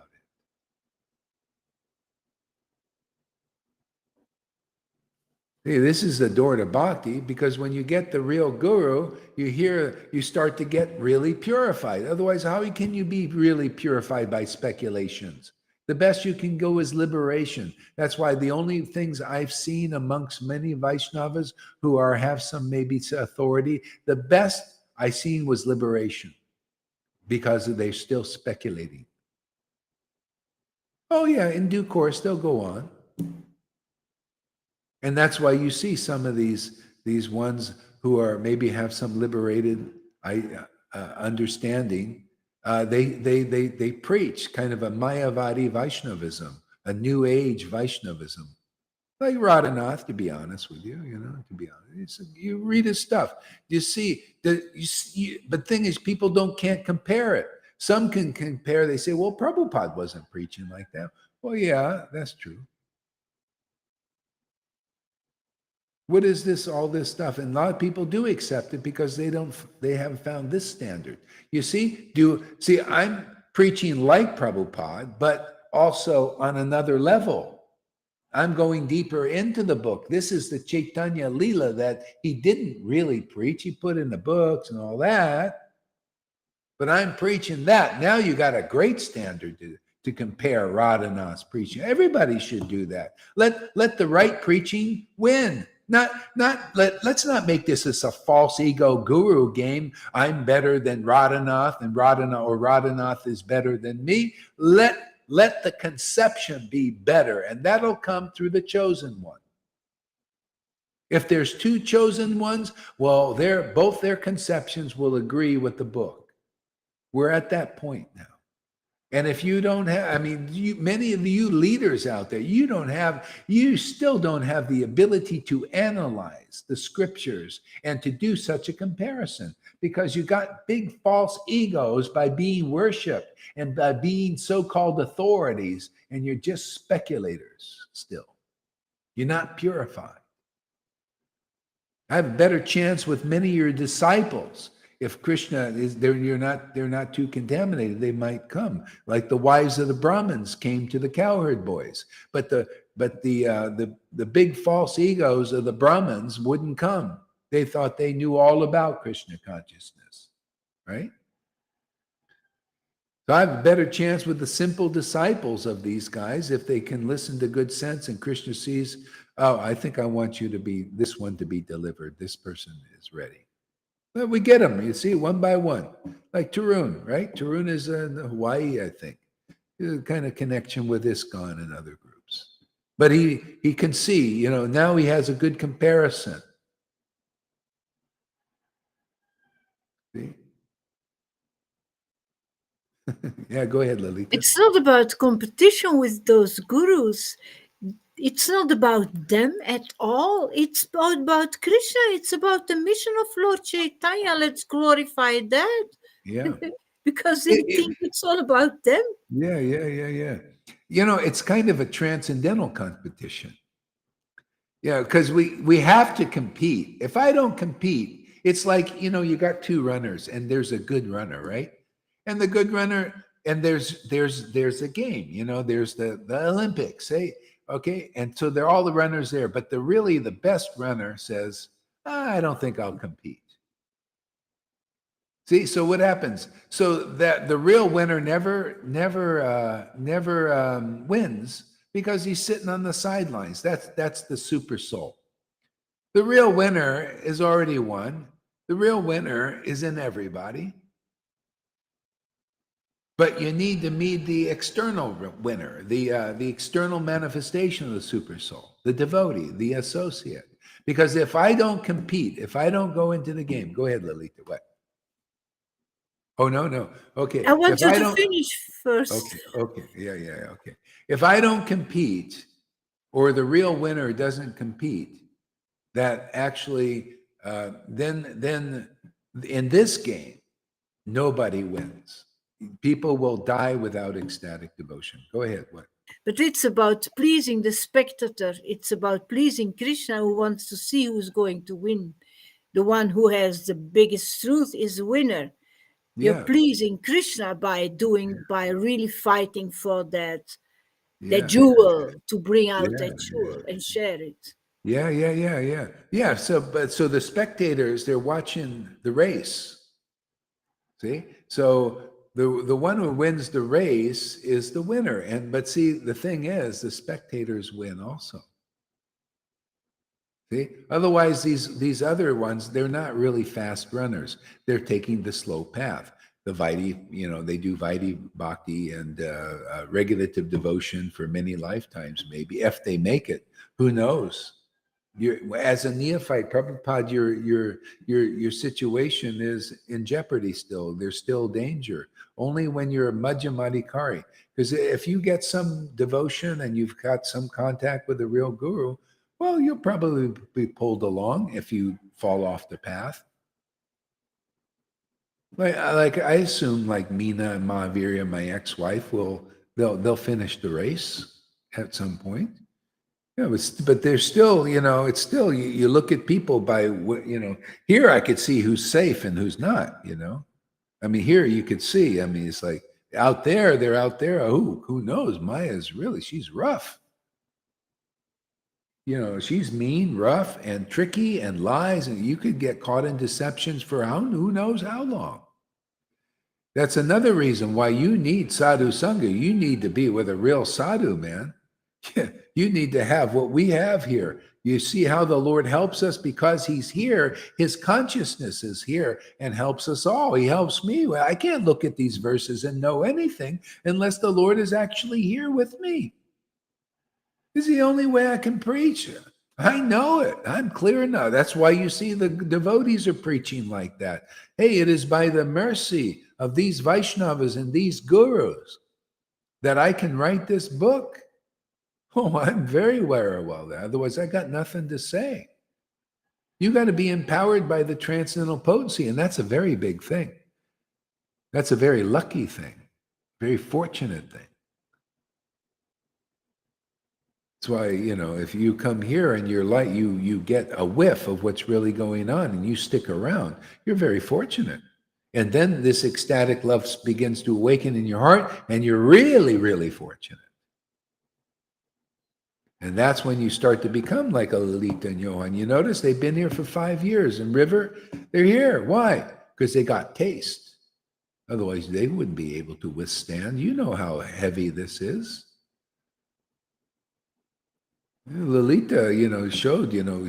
See, this is the door to bhakti, because when you get the real guru, you start to get really purified. Otherwise, how can you be really purified by speculations? The best you can go is liberation. That's why the only things I've seen amongst many Vaishnavas who have some maybe authority, the best I seen was liberation, because they're still speculating. Oh yeah, in due course, they'll go on. And that's why you see some of these ones who are maybe have some liberated understanding. They preach kind of a Mayavadi Vaishnavism, a New Age Vaishnavism, like Radhanath. To be honest with you, to be honest, you read his stuff, you see that but thing is, people can't compare it. Some can compare. They say, well, Prabhupada wasn't preaching like that. Well, yeah, that's true. What is this, all this stuff? And a lot of people do accept it because they haven't found this standard. You see, I'm preaching like Prabhupada, but also on another level. I'm going deeper into the book. This is the Chaitanya Leela that he didn't really preach. He put in the books and all that. But I'm preaching that. Now you got a great standard to compare Radhanath's preaching. Everybody should do that. Let the right preaching win. Let's not make this as a false ego guru game. I'm better than Radhanath, and Radhanath is better than me. Let the conception be better, and that'll come through the chosen one. If there's two chosen ones, well, both their conceptions will agree with the book. We're at that point now. And if you don't have, many of you leaders out there, you still don't have the ability to analyze the scriptures and to do such a comparison, because you got big false egos by being worshiped and by being so-called authorities, and you're just speculators still. You're not purified. I have a better chance with many of your disciples. If Krishna is there, they're not too contaminated. They might come, like the wives of the Brahmins came to the cowherd boys. But the big false egos of the Brahmins wouldn't come. They thought they knew all about Krishna consciousness, right? So I have a better chance with the simple disciples of these guys if they can listen to good sense, and Krishna sees, oh, I think I want you to be this one to be delivered. This person is ready. But we get them, you see, one by one. Like Tarun, right? Tarun is in Hawaii, I think. There's a kind of connection with ISKCON and other groups. But he can see, now he has a good comparison. See? Yeah, go ahead, Lily. It's not about competition with those gurus. It's not about them at all. It's about Krishna. It's about the mission of Lord Caitanya. Let's glorify that. Yeah. Because they think it's all about them. Yeah. You know, it's kind of a transcendental competition. Yeah, because we have to compete. If I don't compete, it's like, you know, you got two runners and there's a good runner, right? And the good runner, and there's a game, you know, there's the Olympics, hey, okay, and so they're all the runners there, but the best runner says, I don't think I'll compete. See, so what happens? So that the real winner never wins because he's sitting on the sidelines. That's the super soul. The real winner is already won. The real winner is in everybody. But you need to meet the external winner, the external manifestation of the super soul, the devotee, the associate. Because if I don't compete, if I don't go into the game, go ahead, Lolita. What? Oh, no. Okay. I want you to finish first. Okay. Yeah. Okay. If I don't compete, or the real winner doesn't compete, that actually, then in this game, nobody wins. People will die without ecstatic devotion. Go ahead. What? But it's about pleasing the spectator. It's about pleasing Krishna, who wants to see who's going to win. The one who has the biggest truth is the winner. You're pleasing Krishna by really fighting for that jewel, to bring out that jewel and share it. Yeah. So the spectators, they're watching the race. See? So the one who wins the race is the winner. But see, the thing is, the spectators win also. See? Otherwise, these other ones, they're not really fast runners. They're taking the slow path. The Vaidhi, you know, they do Vaidhi bhakti and regulative devotion for many lifetimes, maybe, if they make it. Who knows? As a neophyte, Prabhupada, your situation is in jeopardy still. There's still danger. Only when you're a Madhyamadikari. Because if you get some devotion and you've got some contact with the real guru, well, you'll probably be pulled along if you fall off the path. Like I assume, like Meena and Mahavirya, my ex-wife, they'll finish the race at some point. Yeah, but there's still, you know, it's still you look at people by what, you know. Here I could see who's safe and who's not. You know, I mean, here you could see. I mean, it's like out there, they're out there. Who knows? Maya's really, she's rough. You know, she's mean, rough, and tricky, and lies, and you could get caught in deceptions for who knows how long. That's another reason why you need Sadhu Sangha. You need to be with a real sadhu, man. You need to have what we have here. You see how the Lord helps us because he's here. His consciousness is here and helps us all. He helps me. I can't look at these verses and know anything unless the Lord is actually here with me. This is the only way I can preach. I know it. I'm clear enough. That's why you see the devotees are preaching like that. Hey, it is by the mercy of these Vaishnavas and these gurus that I can write this book. Oh, I'm very aware of all that. Otherwise, I got nothing to say. You got to be empowered by the transcendental potency, and that's a very big thing. That's a very lucky thing, very fortunate thing. That's why, you know, if you come here and you're like, you get a whiff of what's really going on and you stick around, you're very fortunate. And then this ecstatic love begins to awaken in your heart, and you're really, really fortunate. And that's when you start to become like a Lalita and Johan. You notice they've been here for 5 years. And River, they're here. Why? Because they got taste. Otherwise, they wouldn't be able to withstand. You know how heavy this is. Lalita, you know, showed, you know,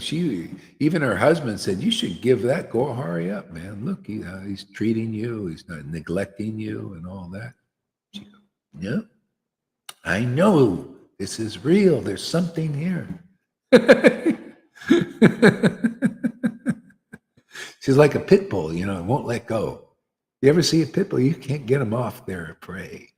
even her husband said, you should give that, go hurry up, man. Look, he's treating you. He's not neglecting you and all that. She goes, yeah, I know. This is real. There's something here. She's like a pit bull, you know, it won't let go. You ever see a pit bull? You can't get them off their prey.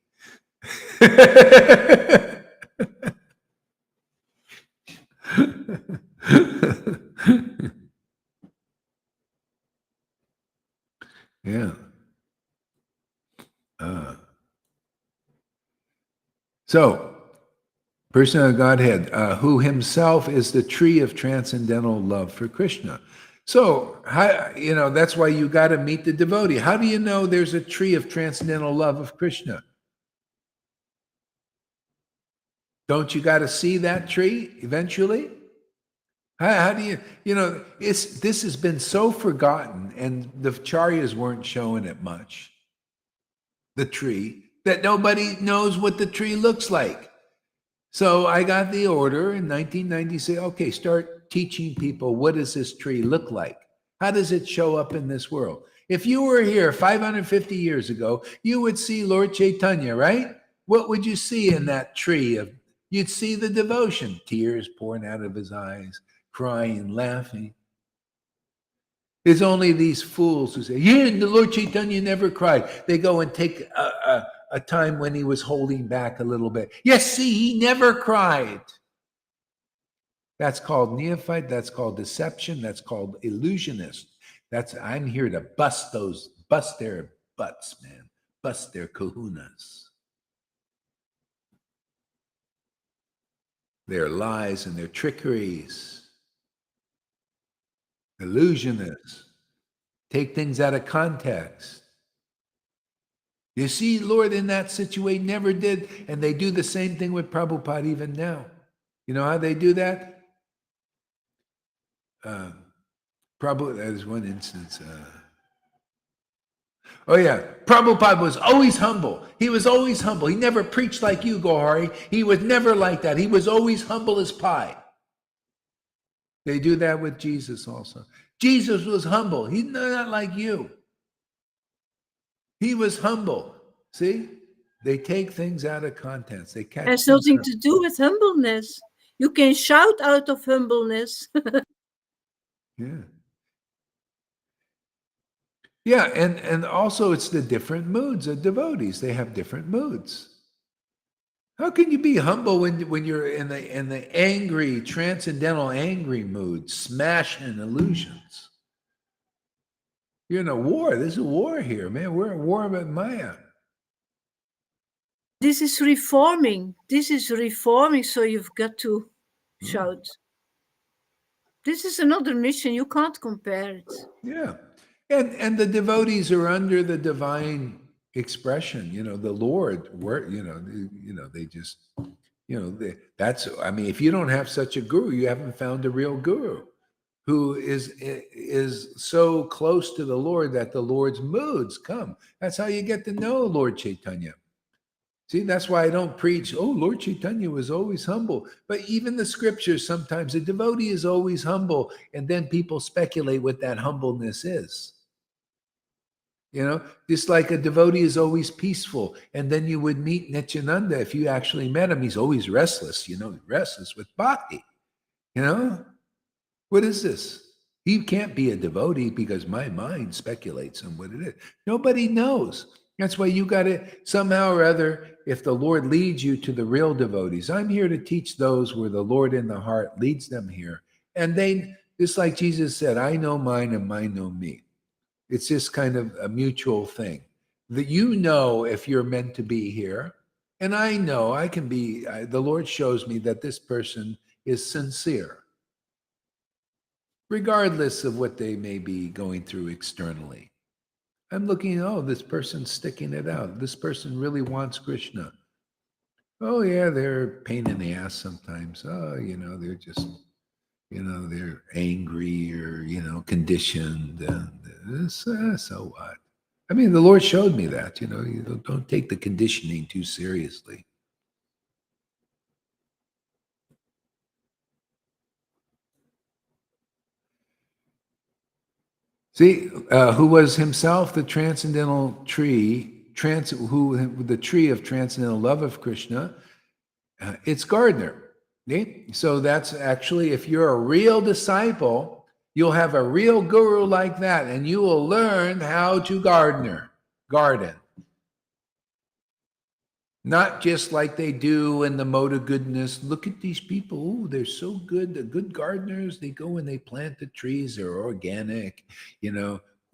Yeah. So, person of Godhead, who himself is the tree of transcendental love for Krishna. So, that's why you got to meet the devotee. How do you know there's a tree of transcendental love of Krishna? Don't you got to see that tree eventually? How do you, this has been so forgotten, and the Charyas weren't showing it much, the tree, that nobody knows what the tree looks like. So I got the order in 1996, okay, start teaching people, what does this tree look like? How does it show up in this world? If you were here 550 years ago, you would see Lord Caitanya, right? What would you see in that tree? You'd see the devotion, tears pouring out of his eyes, crying, laughing. There's only these fools who say, yeah, the Lord Caitanya never cried. They go and take a time when he was holding back a little bit. Yes, see, he never cried. That's called neophyte. That's called deception. That's called illusionist. I'm here to bust their butts, man. Bust their kahunas. Their lies and their trickeries. Illusionists. Take things out of context. You see, Lord, in that situation, never did. And they do the same thing with Prabhupada even now. You know how they do that? Prabhupada, there's one instance. Prabhupada was always humble. He was always humble. He never preached like you, Gohari. He was never like that. He was always humble as pie. They do that with Jesus also. Jesus was humble. He's not like you. He was humble. See? They take things out of context. They catch. It has nothing to do with humbleness. You can shout out of humbleness. Yeah. Yeah, and also it's the different moods of devotees. They have different moods. How can you be humble when you're in the angry, transcendental angry mood, smashing illusions? You're in a war. There's a war here, man. We're at war with Maya. This is reforming. So you've got to shout. This is another mission. You can't compare it. Yeah. And the devotees are under the divine expression, the Lord, they just, if you don't have such a guru, you haven't found a real guru who is so close to the Lord that the Lord's moods come. That's how you get to know Lord Caitanya. See, that's why I don't preach, Lord Caitanya was always humble. But even the scriptures, sometimes a devotee is always humble, and then people speculate what that humbleness is. Just like a devotee is always peaceful. And then you would meet Nityananda. If you actually met him, he's always restless, restless with bhakti. What is this? He can't be a devotee because my mind speculates on what it is. Nobody knows. That's why you got to, somehow or other, if the Lord leads you to the real devotees, I'm here to teach those where the Lord in the heart leads them here. And they, just like Jesus said, I know mine and mine know me. It's just kind of a mutual thing that if you're meant to be here. And I know I can be, the Lord shows me that this person is sincere, regardless of what they may be going through externally. I'm looking, this person's sticking it out. This person really wants Krishna. Oh, yeah, they're a pain in the ass sometimes. They're just, they're angry or, conditioned. And so what? I mean, the Lord showed me that, you don't take the conditioning too seriously. See, who was himself the transcendental tree, the tree of transcendental love of Krishna, it's Gardner. Okay? So that's actually, if you're a real disciple, you'll have a real guru like that, and you will learn how to gardener. garden. Not just like they do in the mode of goodness. Look at these people. Oh, they're so good. The good gardeners, they go and they plant the trees. They're organic,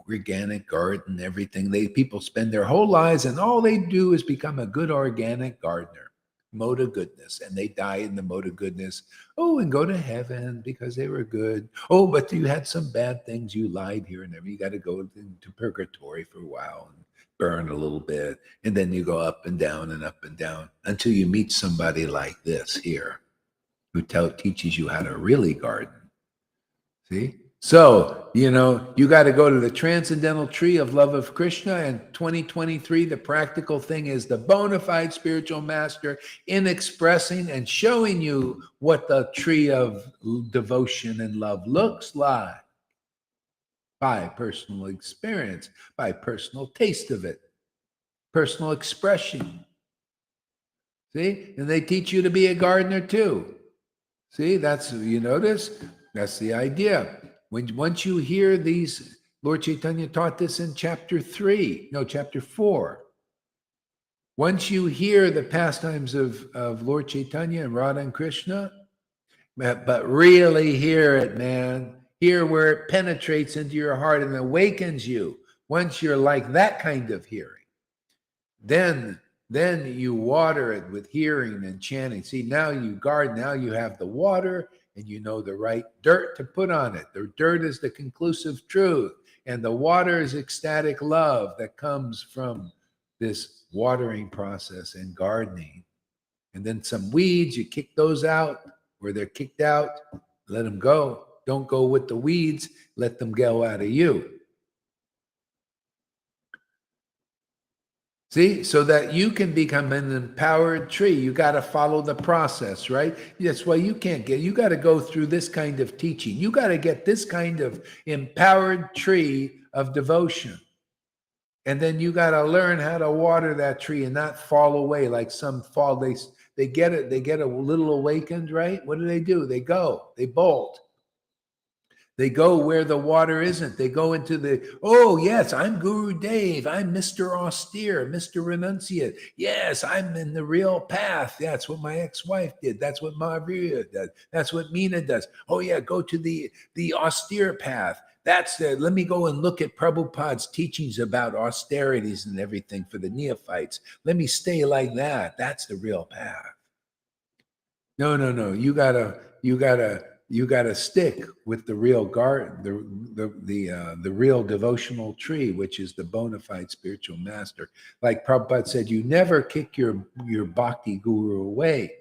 organic garden, everything. People spend their whole lives and all they do is become a good organic gardener. Mode of goodness, and they die in the mode of goodness. Oh, and go to heaven because they were good. Oh, but you had some bad things. You lied here and there. You got to go into purgatory for a while and burn a little bit, and then you go up and down until you meet somebody like this here, who teaches you how to really garden. See? So, you got to go to the transcendental tree of love of Krishna. And 2023, the practical thing is the bona fide spiritual master in expressing and showing you what the tree of devotion and love looks like by personal experience, by personal taste of it, personal expression. See? And they teach you to be a gardener too. See, you notice? That's the idea. Once you hear these, Lord Caitanya taught this in chapter 4. Once you hear the pastimes of Lord Caitanya and Radha and Krishna, but really hear it, man. Hear where it penetrates into your heart and awakens you. Once you're like that kind of hearing, then you water it with hearing and chanting. See, now you garden, now you have the water and you know the right dirt to put on it. The dirt is the conclusive truth, and the water is ecstatic love that comes from this watering process and gardening. And then some weeds, you kick those out where they're kicked out, let them go. Don't go with the weeds, let them go out of you. See, so that you can become an empowered tree, you got to follow the process, right? That's why you got to go through this kind of teaching. You got to get this kind of empowered tree of devotion. And then you got to learn how to water that tree and not fall away like some fall. They get it, they get a little awakened, right? What do? They bolt. They go where the water isn't. They go into oh, yes, I'm Guru Dev. I'm Mr. Austere, Mr. Renunciate. Yes, I'm in the real path. That's what my ex-wife did. That's what Mahavira does. That's what Meena does. Oh, yeah, go to the austere path. Let me go and look at Prabhupada's teachings about austerities and everything for the neophytes. Let me stay like that. That's the real path. No. You gotta stick with the real garden, the real devotional tree, which is the bona fide spiritual master. Like Prabhupada said, you never kick your bhakti guru away.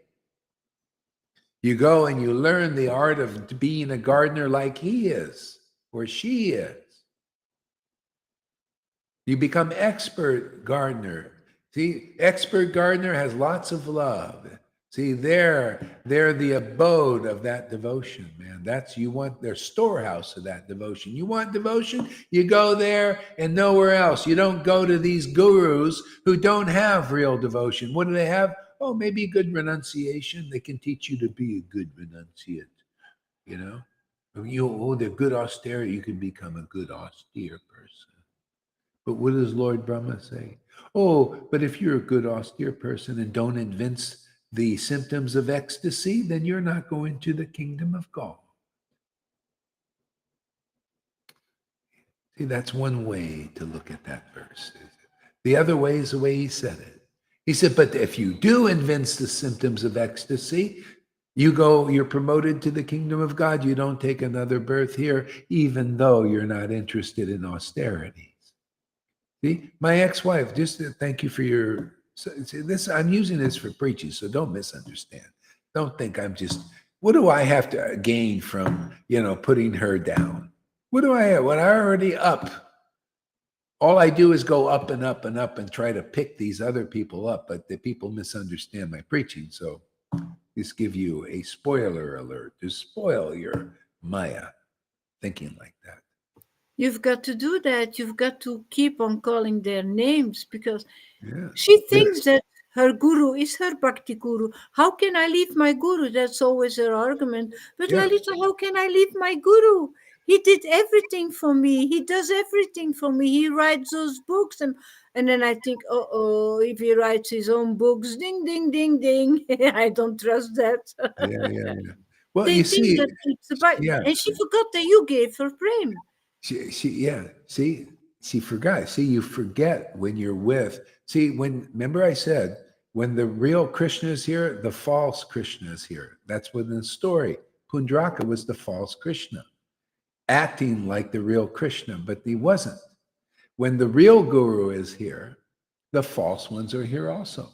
You go and you learn the art of being a gardener like he is or she is. You become expert gardener. See, expert gardener has lots of love. See, they're the abode of that devotion, man. Their storehouse of that devotion. You want devotion? You go there and nowhere else. You don't go to these gurus who don't have real devotion. What do they have? Oh, maybe good renunciation. They can teach you to be a good renunciate, they're good austerity. You can become a good austere person. But what does Lord Brahma say? Oh, but if you're a good austere person and don't evince the symptoms of ecstasy, then you're not going to the kingdom of God. See, that's one way to look at that verse. The other way is the way he said it. He said, but if you do evince the symptoms of ecstasy, you're promoted to the kingdom of God. You don't take another birth here, even though you're not interested in austerities. See, my ex-wife, just thank you for your, this, I'm using this for preaching, so don't misunderstand. Don't think what do I have to gain from, putting her down? What do I have? When I'm already up, all I do is go up and up and up and try to pick these other people up, but the people misunderstand my preaching. So just give you a spoiler alert to spoil your Maya thinking like that. You've got to do that. You've got to keep on calling their names because she thinks that her guru is her bhakti guru. How can I leave my guru? That's always her argument. But Lalita, how can I leave my guru? He did everything for me. He does everything for me. He writes those books, and then I think, oh, if he writes his own books, ding, ding, ding, ding. I don't trust that. Yeah. Well, They you think see, that it's about, yeah, and she forgot that you gave her prem. she forgot. See, you forget when you're with. See, remember I said, when the real Krishna is here, the false Krishna is here. That's within the story. Pundraka was the false Krishna, acting like the real Krishna, but he wasn't. When the real guru is here, the false ones are here also.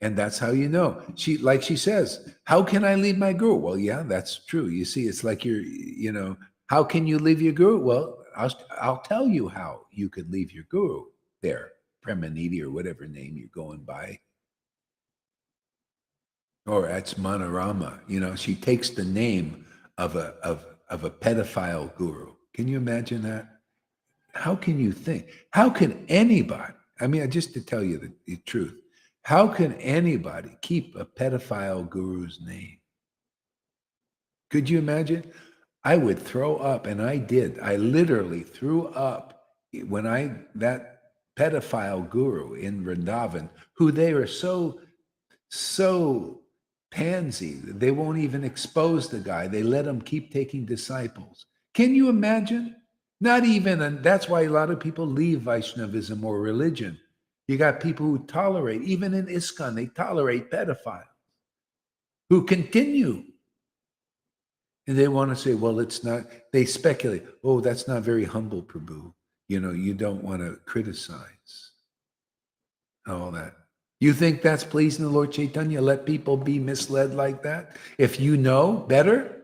And that's how you know. She says, how can I leave my guru? Well, yeah, that's true. You see, it's like how can you leave your guru? Well, I'll tell you how you could leave your guru there, Premaniti or whatever name you're going by. Or that's Manorama. She takes the name of a pedophile guru. Can you imagine that? How can you think? How can anybody? I mean, just to tell you the truth, how can anybody keep a pedophile guru's name? Could you imagine? I would throw up, and I did. I literally threw up when that pedophile guru in Vrindavan, who they were so pansy, they won't even expose the guy. They let him keep taking disciples. Can you imagine? Not even, and that's why a lot of people leave Vaishnavism or religion. You got people who tolerate, even in ISKCON, they tolerate pedophiles who continue. And they want to say, well, it's not, they speculate, oh, that's not very humble, Prabhu. You don't want to criticize all that. You think that's pleasing the Lord Caitanya? Let people be misled like that? If you know better?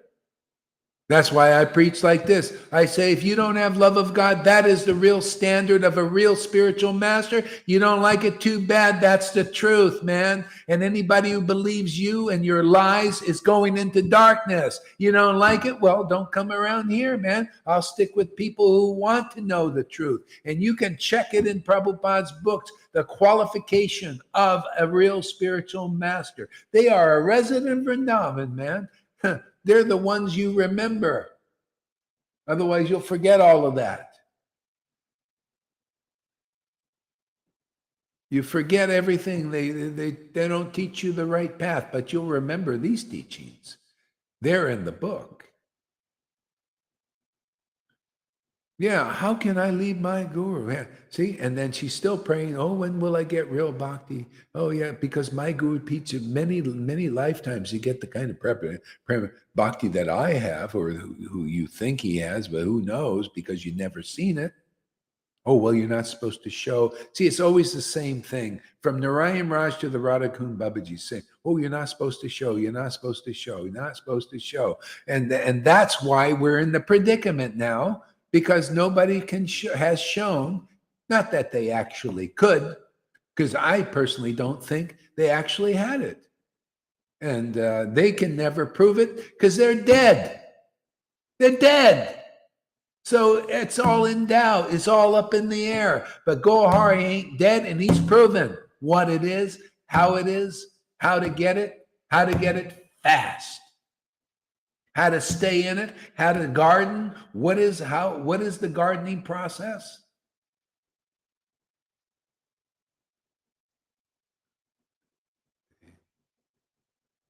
That's why I preach like this. I say, if you don't have love of God, that is the real standard of a real spiritual master. You don't like it, too bad. That's the truth, man. And anybody who believes you and your lies is going into darkness. You don't like it? Well, don't come around here, man. I'll stick with people who want to know the truth. And you can check it in Prabhupada's books, the qualification of a real spiritual master. They are a resident Vrindavan, man. They're the ones you remember. Otherwise, you'll forget all of that. You forget everything. They don't teach you the right path, but you'll remember these teachings. They're in the book. Yeah, how can I leave my guru? Yeah, see, and then she's still praying, oh, when will I get real bhakti? Oh, yeah, because my guru teaches many, many lifetimes you get the kind of bhakti that I have, or who you think he has, but who knows, because you've never seen it. Oh, well, you're not supposed to show. See, it's always the same thing. From Narayan Raj to the Radhakund Babaji saying, oh, you're not supposed to show, you're not supposed to show, you're not supposed to show. And that's why we're in the predicament now, because nobody has shown, not that they actually could, because I personally don't think they actually had it. And they can never prove it because they're dead. They're dead. So it's all in doubt. It's all up in the air. But Gohari ain't dead, and he's proven what it is, how to get it fast. How to stay in it, how to garden. What is the gardening process?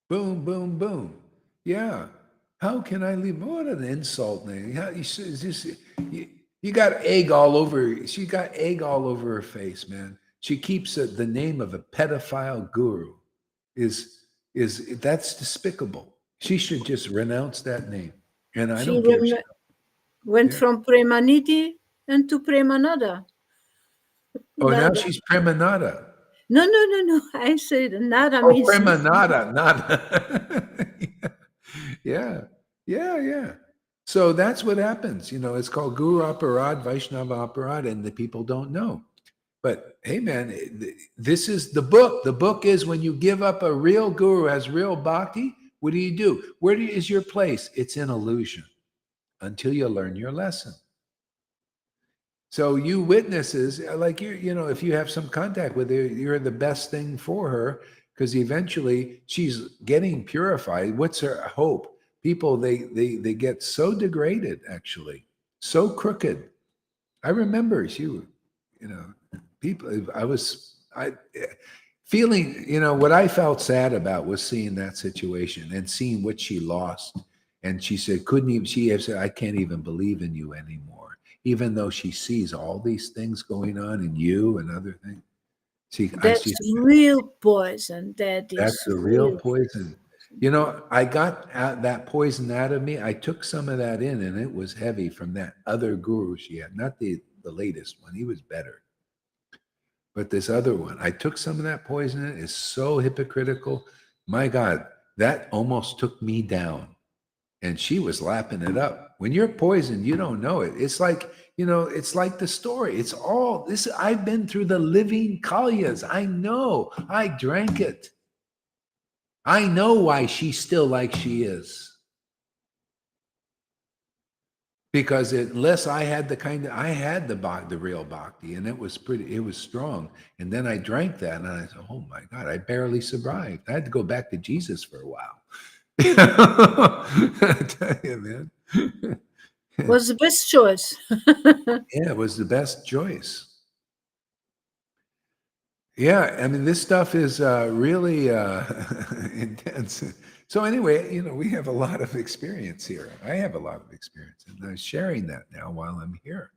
Boom, boom, boom. Yeah. How can I leave? What an insult, man. You got egg all over. She got egg all over her face, man. She keeps the name of a pedophile guru. That's despicable. She should just renounce that name. And I don't care. Went from Premaniti and to Premanada. Oh, now she's Premanada. No. I said nada means Premanada, nada. Yeah. So that's what happens. It's called Guru Aparad, Vaishnava Aparad, and the people don't know. But hey, man, this is the book. The book is when you give up a real guru has real bhakti, what do? Where is your place? It's in illusion until you learn your lesson. So you witnesses, like if you have some contact with her, you're the best thing for her, because eventually she's getting purified. What's her hope? people, they get so degraded, actually, so crooked. I remember people, I feeling, what I felt sad about was seeing that situation and seeing what she lost. And she said, she said, I can't even believe in you anymore, even though she sees all these things going on in you and other things. That's real poison. That's the real poison. I got that poison out of me. I took some of that in, and it was heavy from that other guru she had, not the latest one. He was better. But this other one, I took some of that poison in. It's so hypocritical. My God, that almost took me down. And she was lapping it up. When you're poisoned, you don't know it. It's like, it's like the story. It's all this. I've been through the living kalyas. I know. I drank it. I know why she's still like she is. Because unless I had I had the real bhakti, and it was strong. And then I drank that, and I said, oh my God, I barely survived. I had to go back to Jesus for a while. I tell you, man. Was the best choice. Yeah, it was the best choice. Yeah, I mean, this stuff is really intense. So anyway, we have a lot of experience here. I have a lot of experience, and I'm sharing that now while I'm here.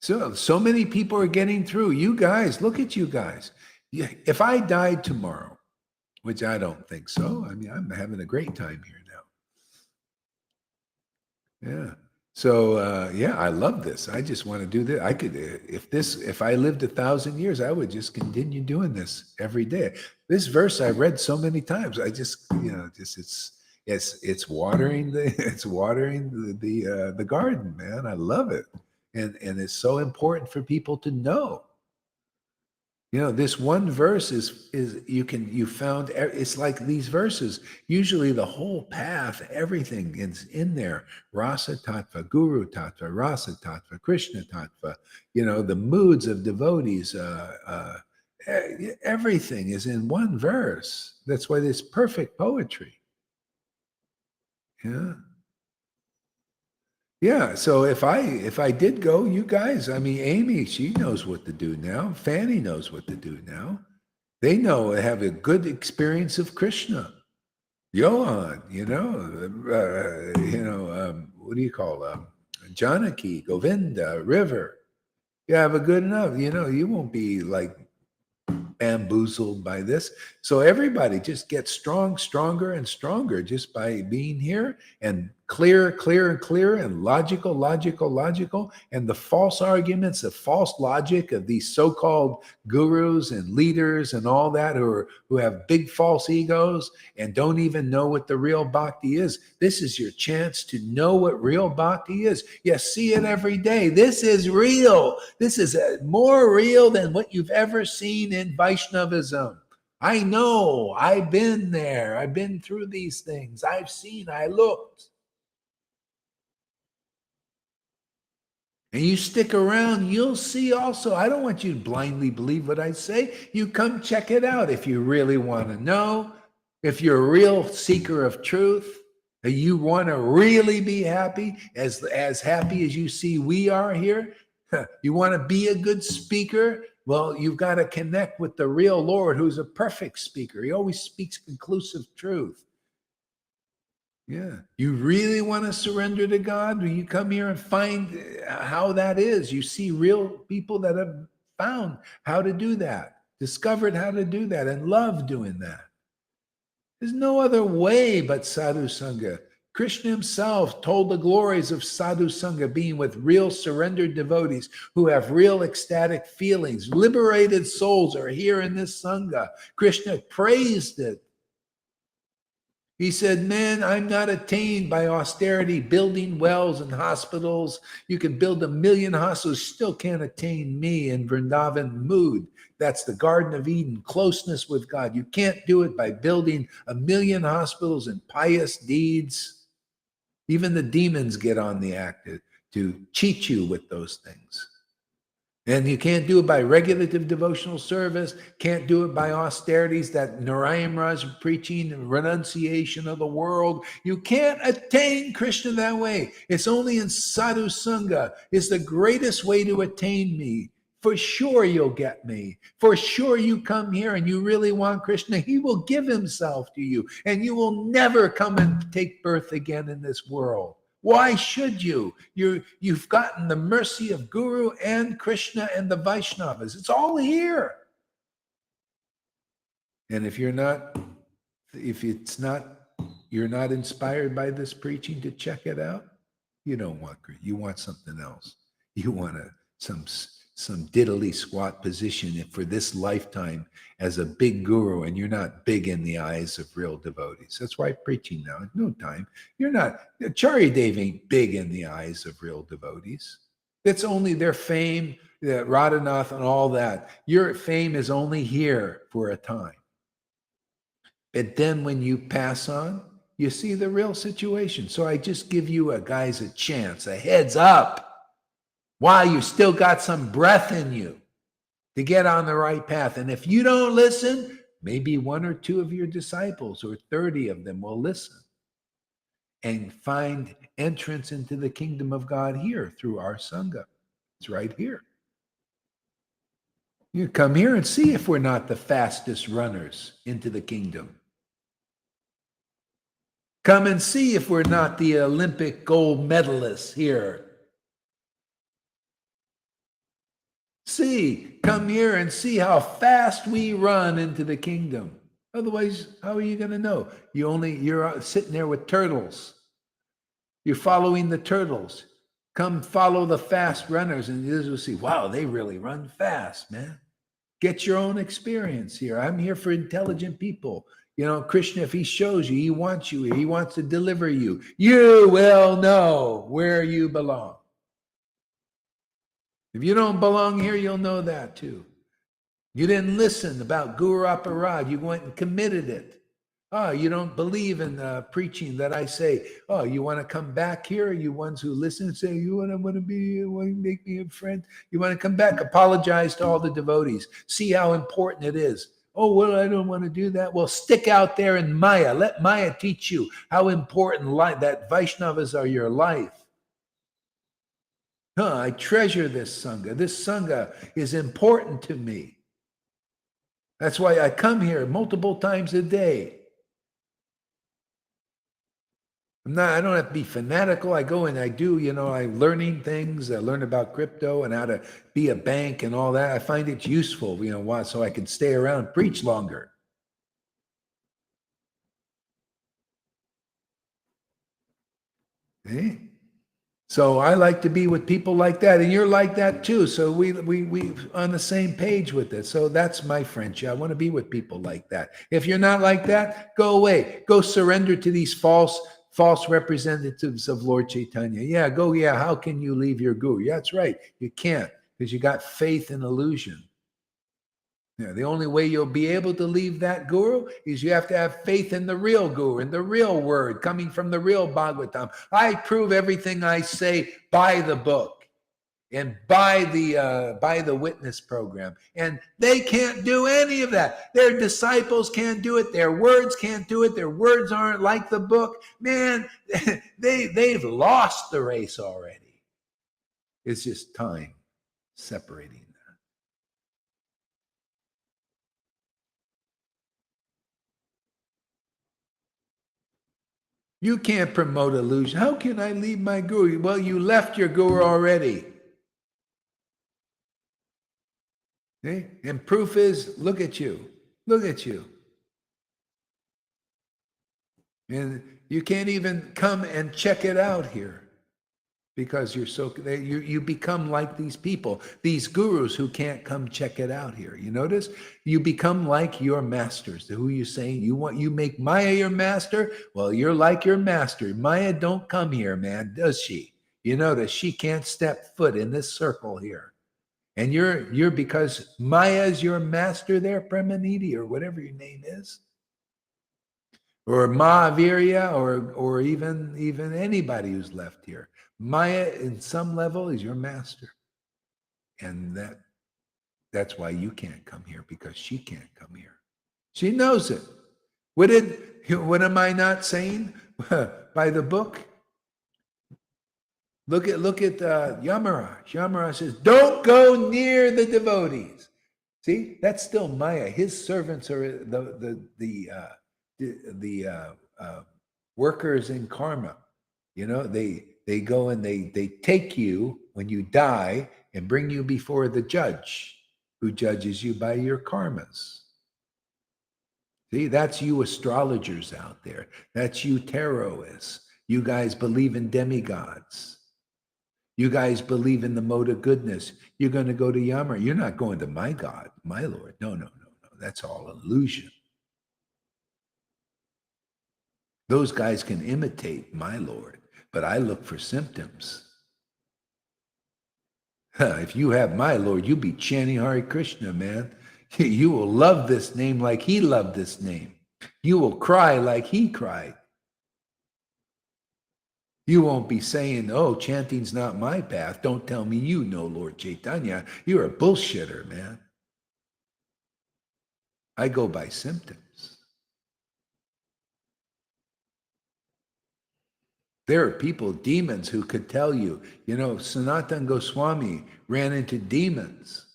So many people are getting through. You guys, look at you guys. If I died tomorrow, which I don't think so. I mean, I'm having a great time here now. Yeah. So yeah, I love this. I just want to do this. I could, if I lived 1,000 years, I would just continue doing this every day. This verse I've read so many times. I just, it's watering the garden, man. I love it, and it's so important for people to know. This one verse you found, it's like these verses, usually the whole path, everything is in there. Rasa Tattva, Guru Tattva, Rasa Tattva, Krishna Tattva, the moods of devotees, everything is in one verse. That's why there's perfect poetry. Yeah. Yeah, so if I did go, you guys, I mean, Amy, she knows what to do now. Fanny knows what to do now. They have a good experience of Krishna. Johan, what do you call Janaki, Govinda, River. You have a good enough. You won't be like bamboozled by this. So everybody just gets stronger and stronger just by being here, and clear, and logical, and the false arguments, the false logic of these so-called gurus and leaders and all that who have big false egos and don't even know what the real bhakti is. This is your chance to know what real bhakti is. You see it every day. This is real. This is more real than what you've ever seen in Vaishnavism. I know. I've been there. I've been through these things. I've seen. I looked. And you stick around, you'll see also. I don't want you to blindly believe what I say. You come check it out if you really want to know. If you're a real seeker of truth, and you want to really be happy, as happy as you see we are here, you want to be a good speaker, well, you've got to connect with the real Lord, who's a perfect speaker. He always speaks conclusive truth. Yeah. You really want to surrender to God? When you come here and find how that is, you see real people that have found how to do that, discovered how to do that, and love doing that. There's no other way but Sadhu Sangha. Krishna himself told the glories of Sadhu Sangha, being with real surrendered devotees who have real ecstatic feelings. Liberated souls are here in this Sangha. Krishna praised it. He said, man, I'm not attained by austerity, building wells and hospitals. You can build 1 million hospitals, still can't attain me in Vrindavan mood. That's the Garden of Eden, closeness with God. You can't do it by building 1 million hospitals and pious deeds. Even the demons get on the act to cheat you with those things. And you can't do it by regulative devotional service, can't do it by austerities, that Narayana preaching, renunciation of the world. You can't attain Krishna that way. It's only in Sadhu Sangha is the greatest way to attain me. For sure you'll get me. For sure you come here and you really want Krishna, he will give himself to you and you will never come and take birth again in this world. Why should you? You've gotten the mercy of Guru and Krishna and the Vaishnavas. It's all here. And if you're not inspired by this preaching to check it out, you don't want Krishna. You want something else. You want some diddly squat position for this lifetime as a big guru, and you're not big in the eyes of real devotees. That's why I'm preaching now. No time. You're not. Charya Dev ain't big in the eyes of real devotees. It's only their fame, Radhanath and all that. Your fame is only here for a time. But then when you pass on, you see the real situation. So I just give you guys a chance, a heads up, while you still got some breath in you to get on the right path. And if you don't listen, maybe 1 or 2 of your disciples or 30 of them will listen and find entrance into the kingdom of God here through our Sangha. It's right here. You come here and see if we're not the fastest runners into the kingdom. Come and see if we're not the Olympic gold medalists here. Come here and see how fast we run into the kingdom. Otherwise, how are you going to know? You're sitting there with turtles. You're following the turtles. Come follow the fast runners and you'll see, wow, they really run fast, man. Get your own experience here. I'm here for intelligent people. You know, Krishna, if he shows you, he wants you here. He wants to deliver you. You will know where you belong. If you don't belong here, you'll know that too. You didn't listen about Guru Aparad. You went and committed it. Oh, you don't believe in preaching that I say. Oh, you want to come back here? You ones who listen and say, you want to make me a friend? You want to come back? Apologize to all the devotees. See how important it is. Oh, well, I don't want to do that. Well, stick out there in Maya. Let Maya teach you how important that Vaishnavas are your life. I treasure this Sangha. This Sangha is important to me. That's why I come here multiple times a day. I don't have to be fanatical. I go and I do, I'm learning things. I learn about crypto and how to be a bank and all that. I find it useful, so I can stay around, preach longer. Eh? So I like to be with people like that, and you're like that too. So we on the same page with this. So that's my friendship. I want to be with people like that. If you're not like that, go away. Go surrender to these false representatives of Lord Caitanya. Yeah, how can you leave your guru? Yeah, that's right. You can't, because you got faith in illusion. Yeah, the only way you'll be able to leave that guru is you have to have faith in the real guru, in the real word coming from the real Bhagavatam. I prove everything I say by the book and by the witness program. And they can't do any of that. Their disciples can't do it. Their words can't do it. Their words aren't like the book. Man, they've lost the race already. It's just time separating. You can't promote illusion. How can I leave my guru? Well, you left your guru already. Okay? And proof is, look at you. Look at you. And you can't even come and check it out here because you become like these people, these gurus who can't come check it out here. You notice? You become like your masters. Who you saying you make Maya your master? Well, you're like your master. Maya don't come here, man, does she? You notice she can't step foot in this circle here. And you're because Maya is your master there, Premaniti, or whatever your name is. Or Mahavirya, or even anybody who's left here. Maya, in some level, is your master. And that's why you can't come here, because she can't come here. She knows it. What am I not saying by the book? Look at Yamaraj. Yamaraj says, "Don't go near the devotees." See, that's still Maya. His servants are the workers in karma. You know, they go and they take you when you die and bring you before the judge, who judges you by your karmas. See, that's you astrologers out there. That's you tarotists. You guys believe in demigods. You guys believe in the mode of goodness. You're going to go to Yama. You're not going to my God, my Lord. No. That's all illusion. Those guys can imitate my Lord, but I look for symptoms. If you have my Lord, you'll be chanting Hare Krishna, man. You will love this name like he loved this name. You will cry like he cried. You won't be saying, "Oh, chanting's not my path. Don't tell me you know Lord Caitanya. You're a bullshitter, man." I go by symptoms. There are people, demons, who could tell you, Sanatana Goswami ran into demons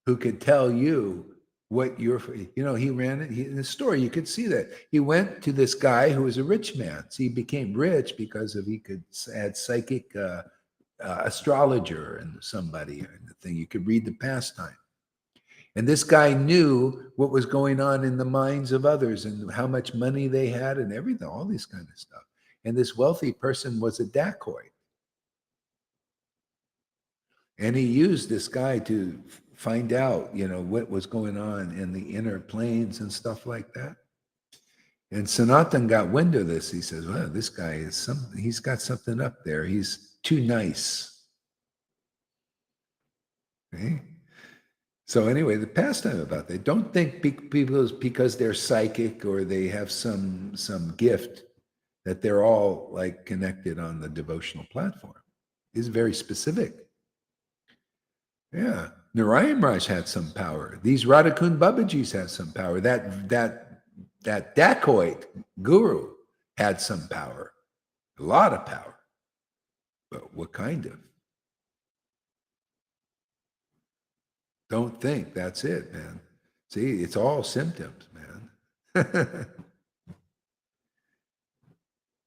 who could tell you what he ran in the story. You could see that. He went to this guy who was a rich man. So he became rich because he could add psychic astrologer and somebody and the thing. You could read the pastime. And this guy knew what was going on in the minds of others and how much money they had and everything, all this kind of stuff. And this wealthy person was a dacoit. And he used this guy to find out, what was going on in the inner planes and stuff like that. And Sanatan got wind of this. He says, "Well, this guy he's got something up there. He's too nice." Okay? So anyway, the pastime about that. Don't think people, because they're psychic or they have some gift, that they're all like connected on the devotional platform. It's very specific. Yeah. Narayan Raj had some power. These Radhakund Babajis had some power. That dacoit guru had some power. A lot of power. But what kind of? Don't think that's it, man. See, it's all symptoms, man.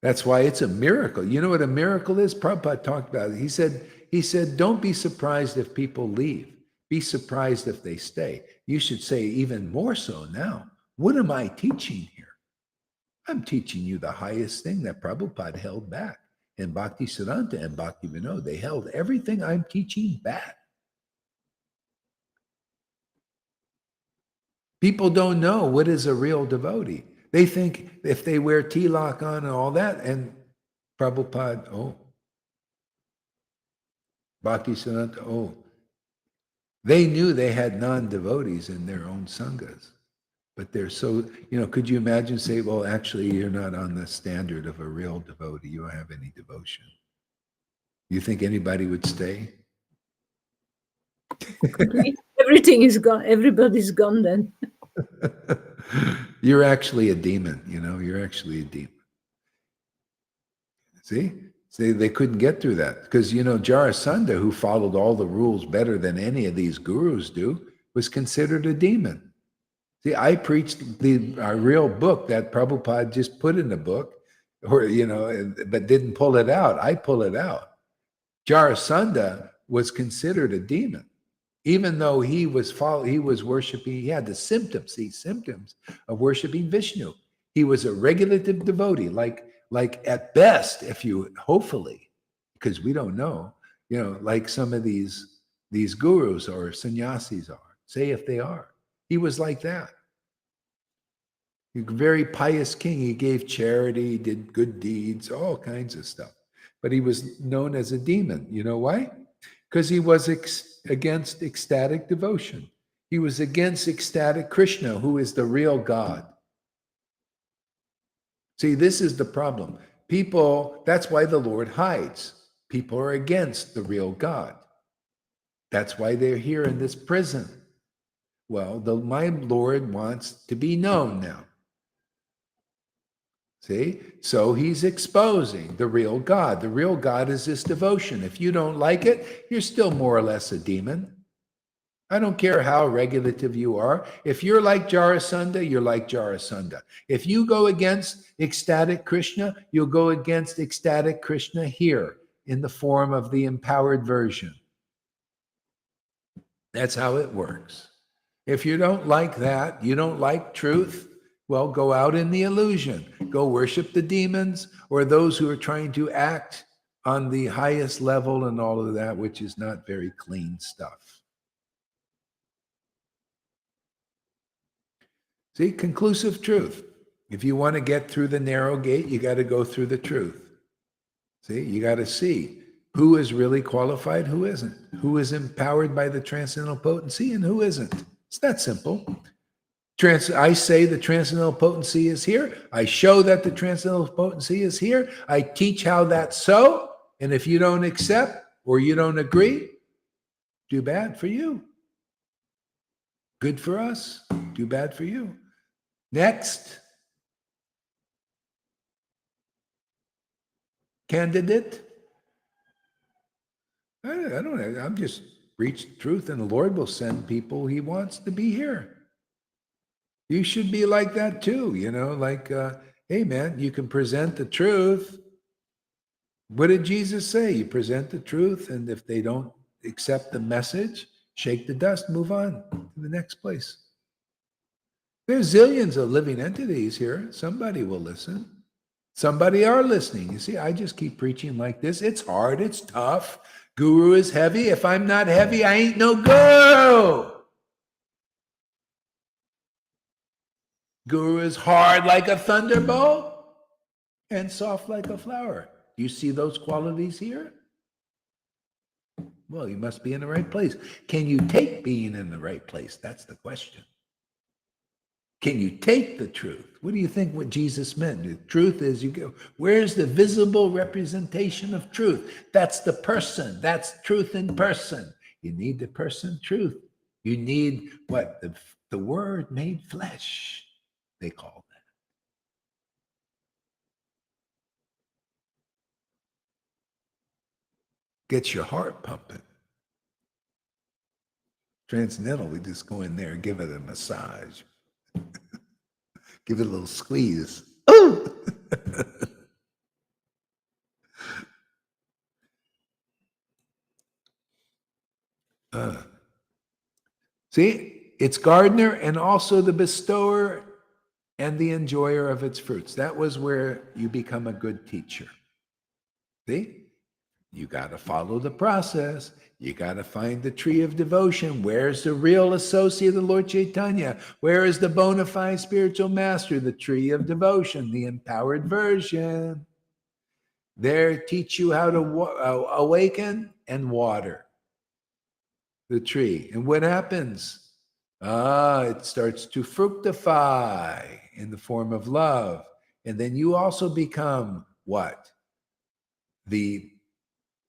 That's why it's a miracle. You know what a miracle is? Prabhupada talked about it. He said, don't be surprised if people leave. Be surprised if they stay. You should say even more so now. What am I teaching here? I'm teaching you the highest thing that Prabhupada held back. And Bhakti Siddhanta and Bhakti Vinod, they held everything I'm teaching back. People don't know what is a real devotee. They think if they wear tilak on and all that, and Prabhupada, Bhakti Siddhanta, they knew they had non-devotees in their own sanghas. But they're so, could you imagine say, well, actually, you're not on the standard of a real devotee. You don't have any devotion. You think anybody would stay? Everything is gone. Everybody's gone then. You're actually a demon, you're actually a demon. See, they couldn't get through that because, Jarasandha, who followed all the rules better than any of these gurus do, was considered a demon. See, I preached our real book that Prabhupada just put in the book, but didn't pull it out. I pull it out. Jarasandha was considered a demon. Even though he was worshiping, he had the symptoms of worshiping Vishnu. He was a regulative devotee, like at best, hopefully, because we don't know, like some of these gurus or sannyasis are, say if they are. He was like that. A very pious king. He gave charity, did good deeds, all kinds of stuff. But he was known as a demon. You know why? Because he was against ecstatic devotion. He was against ecstatic Krishna, who is the real God. See, this is the problem. People, that's why the Lord hides. People are against the real God. That's why they're here in this prison. Well, my Lord wants to be known now. See? So he's exposing the real God. The real God is this devotion. If you don't like it, you're still more or less a demon. I don't care how regulative you are. If you're like Jarasandha, you're like Jarasandha. If you go against ecstatic Krishna, you'll go against ecstatic Krishna here in the form of the empowered version. That's how it works. If you don't like that, you don't like truth, well, go out in the illusion. Go worship the demons or those who are trying to act on the highest level and all of that, which is not very clean stuff. See, conclusive truth. If you want to get through the narrow gate, you got to go through the truth. See, you got to see who is really qualified, who isn't, who is empowered by the transcendental potency and who isn't. It's that simple. I say the transcendental potency is here. I show that the transcendental potency is here. I teach how that's so. And if you don't accept or you don't agree, too bad for you. Good for us, too bad for you. Next. Candidate. I don't know. I'm just preach the truth and the Lord will send people he wants to be here. You should be like that too, like, hey man, you can present the truth. What did Jesus say? You present the truth, and if they don't accept the message, shake the dust, move on to the next place. There's zillions of living entities here. Somebody will listen. Somebody are listening. You see, I just keep preaching like this. It's hard. It's tough. Guru is heavy. If I'm not heavy, I ain't no guru. Guru is hard like a thunderbolt and soft like a flower. You see those qualities here? Well, you must be in the right place. Can you take being in the right place? That's the question. Can you take the truth? What do you think what Jesus meant? The truth is, you go, where's the visible representation of truth? That's the person. That's truth in person. You need the person truth. You need what? The word made flesh, they call that. Gets your heart pumping. Transcendental, we just go in there and give it a massage. Give it a little squeeze. Oh! See, it's gardener and also the bestower and the enjoyer of its fruits. That was where you become a good teacher. See? You got to follow the process. You got to find the tree of devotion. Where's the real associate of Lord Caitanya? Where is the bona fide spiritual master? The tree of devotion, the empowered version. There, teach you how to awaken and water the tree. And what happens? It starts to fructify in the form of love. And then you also become what? The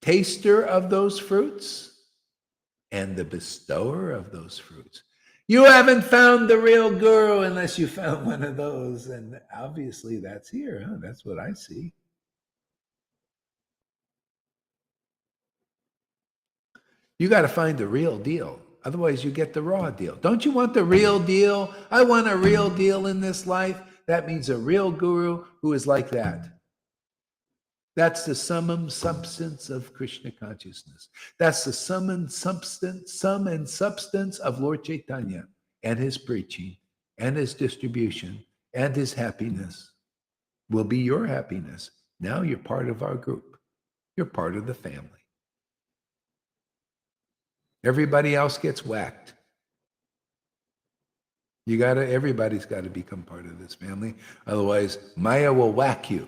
taster of those fruits and the bestower of those fruits. You haven't found the real guru unless you found one of those. And obviously that's here. Huh? That's what I see. You got to find the real deal. Otherwise you get the raw deal. Don't you want the real deal? I want a real deal in this life. That means a real guru who is like that. That's the summum substance of Krishna consciousness. That's the sum and substance of Lord Caitanya and his preaching and his distribution and his happiness will be your happiness. Now you're part of our group. You're part of the family. Everybody else gets whacked. Everybody's got to become part of this family. Otherwise, Maya will whack you.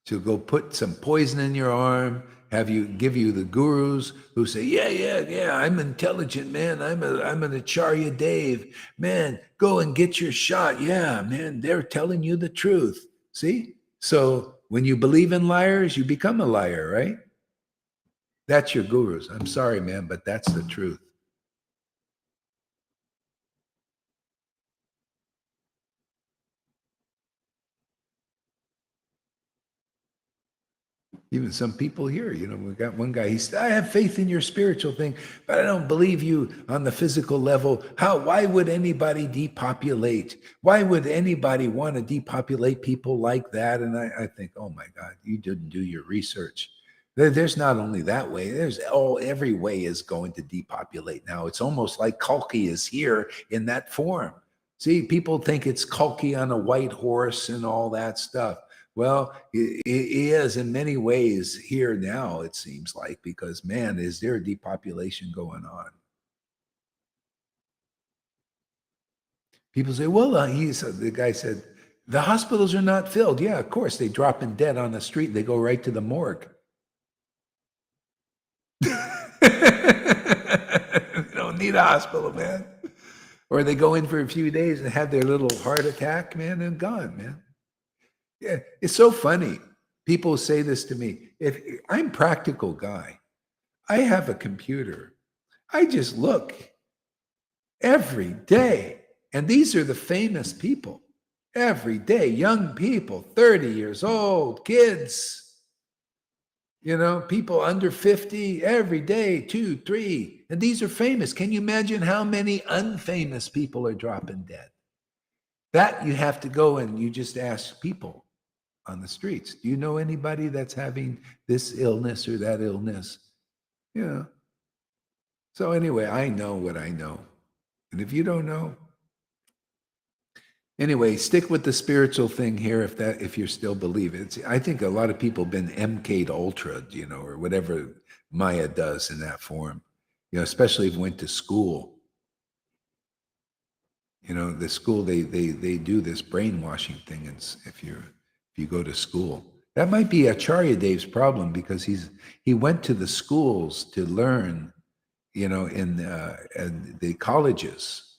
She'll go put some poison in your arm, give you the gurus who say, yeah, I'm intelligent, man. I'm an Acharya Dave. Man, go and get your shot. Yeah, man, they're telling you the truth. See? So when you believe in liars, you become a liar, right? That's your gurus. I'm sorry, man, but that's the truth. Even some people here, we got one guy, he said, I have faith in your spiritual thing, but I don't believe you on the physical level. Why would anybody depopulate? Why would anybody want to depopulate people like that? And I think, oh my God, you didn't do your research. There's not only that way, every way is going to depopulate now. It's almost like Kalki is here in that form. See, people think it's Kalki on a white horse and all that stuff. Well, it is in many ways here now, it seems like, because, man, is there a depopulation going on? People say, well, the guy said, the hospitals are not filled. Yeah, of course, they drop in dead on the street. They go right to the morgue. They don't need a hospital, man. Or they go in for a few days and have their little heart attack, man, and gone, man. Yeah, it's so funny. People say this to me. If I'm a practical guy, I have a computer. I just look every day. And these are the famous people. Every day, young people, 30 years old, kids, people under 50, every day, 2, 3. And these are famous. Can you imagine how many unfamous people are dropping dead? That you have to go and you just ask people on the streets. Do you know anybody that's having this illness or that illness? So anyway, I know what I know. And if you don't know, anyway, stick with the spiritual thing here if you still believe it. I think a lot of people have been MK'd ultra, or whatever Maya does in that form. Especially if you went to school. The school, they do this brainwashing thing, and if you go to school. That might be Acharya Dev's problem, because he went to the schools to learn, in the colleges.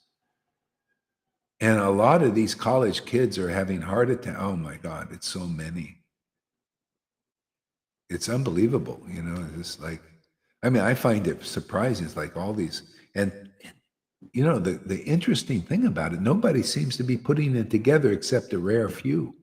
And a lot of these college kids are having heart attacks. Oh my God, it's so many. It's unbelievable, it's like, I find it surprising. It's like all these, and the interesting thing about it, nobody seems to be putting it together except a rare few.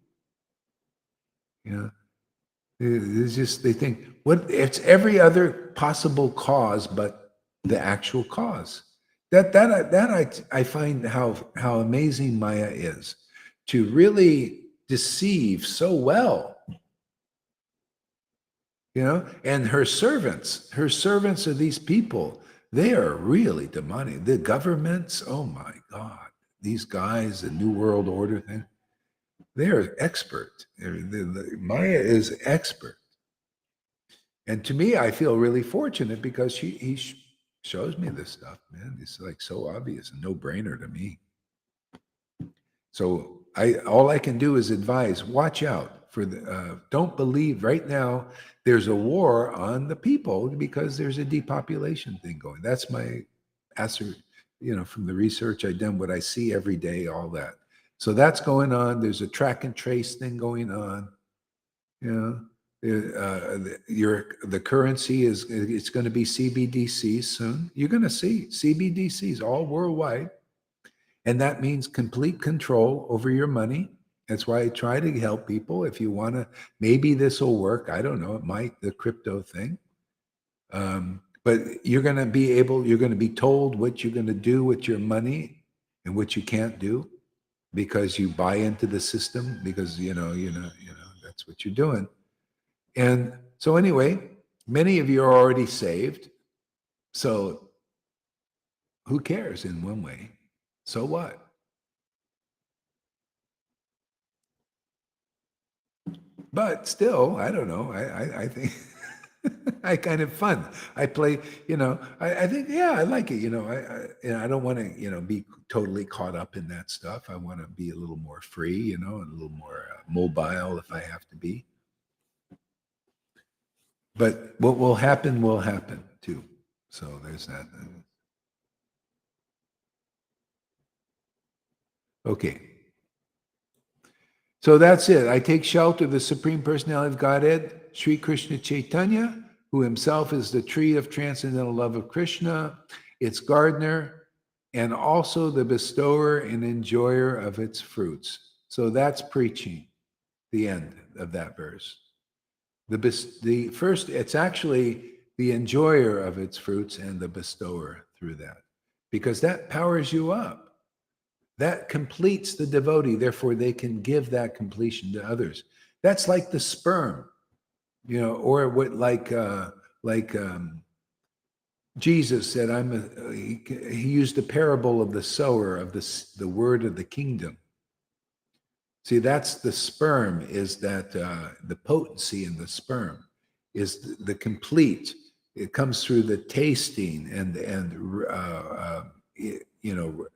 It's just, they think, it's every other possible cause but the actual cause. I find how amazing Maya is to really deceive so well. And her servants are these people. They are really demonic. The governments, oh my God, these guys, the New World Order thing. They're expert. Maya is expert. And to me, I feel really fortunate because he shows me this stuff, man. It's like so obvious, a no-brainer to me. So all I can do is advise, watch out for don't believe right now there's a war on the people because there's a depopulation thing going. That's my answer, from the research I've done, what I see every day, all that. So that's going on. There's a track and trace thing going on. The currency it's going to be CBDCs soon. You're going to see CBDCs all worldwide. And that means complete control over your money. That's why I try to help people. If you want to, maybe this will work. I don't know. It might, the crypto thing. But you're going to be told what you're going to do with your money and what you can't do, because you buy into the system, because that's what you're doing. And so anyway, many of you are already saved. So who cares in one way? So what? But still, I don't know. I think I kind of fun. I play, I think, yeah, I like it. I don't want to, be totally caught up in that stuff. I want to be a little more free, and a little more mobile if I have to be. But what will happen too. So there's that. Okay. So that's it. I take shelter of the Supreme Personality of Godhead, Sri Krishna Chaitanya, who himself is the tree of transcendental love of Krishna, its gardener, and also the bestower and enjoyer of its fruits. So that's preaching, the end of that verse. The first, it's actually the enjoyer of its fruits and the bestower through that, because that powers you up. That completes the devotee. Therefore, they can give that completion to others. That's like the sperm, or what, like Jesus said, he used the parable of the sower of the word of the kingdom. See, that's the sperm, is that the potency in the sperm is the complete. It comes through the tasting and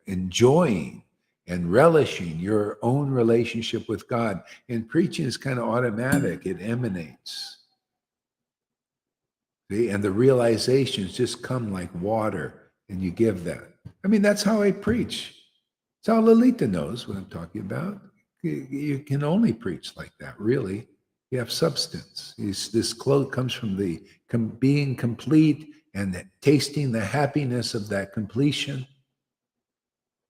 enjoying and relishing your own relationship with God. And preaching is kind of automatic. It emanates. See? And the realizations just come like water, and you give that. I mean, that's how I preach. It's how Lalita knows what I'm talking about. You can only preach like that, really. You have substance. This quote comes from the being complete and tasting the happiness of that completion.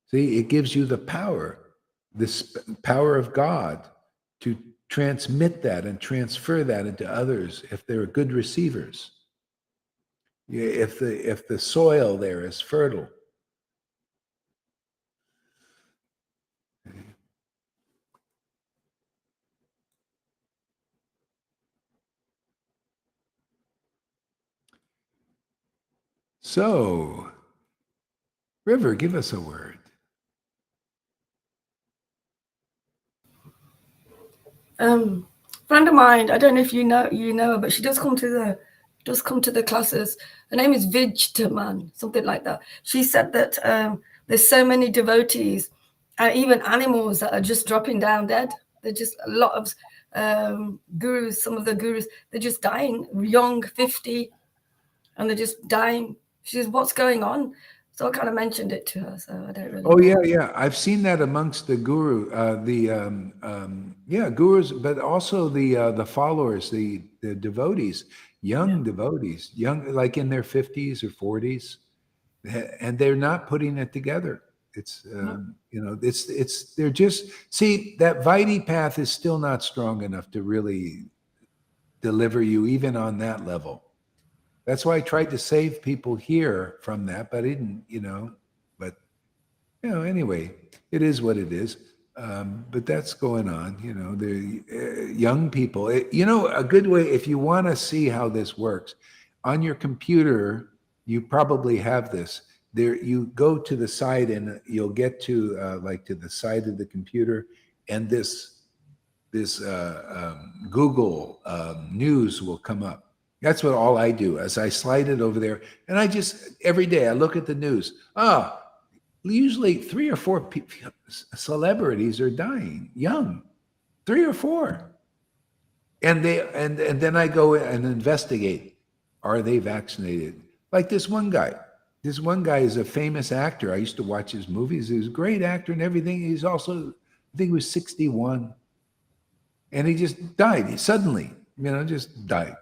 See, it gives you the power, this power of God, to transmit that and transfer that into others if they're good receivers. If the soil there is fertile. So, River, give us a word. Friend of mine, I don't know if you know her, but she does come to the classes. Her name is Vijtaman, something like that. She said that there's so many devotees and even animals that are just dropping down dead. They're just a lot of gurus. Some of the gurus, they're just dying young, 50, and they're just dying. She says, "What's going on?" So I kind of mentioned it to her. So I don't really. Oh yeah. I've seen that amongst the guru, gurus, but also the followers, the devotees, young devotees, young, like in their 50s or 40s, and they're not putting it together. It's they're just, see, that Vaidhi path is still not strong enough to really deliver you even on that level. That's why I tried to save people here from that, but I didn't, anyway, it is what it is. But that's going on, the young people. A good way, if you want to see how this works, on your computer, you probably have this. There, you go to the side and you'll get to to the side of the computer, and this Google News will come up. That's what all I do, as I slide it over there, and I just every day I look at the news. Usually 3 or 4 celebrities are dying young, 3 or 4, and then I go and investigate. Are they vaccinated? Like this one guy. This one guy is a famous actor. I used to watch his movies. He was a great actor and everything. He's also, I think he was 61, and he just died. He suddenly, just died.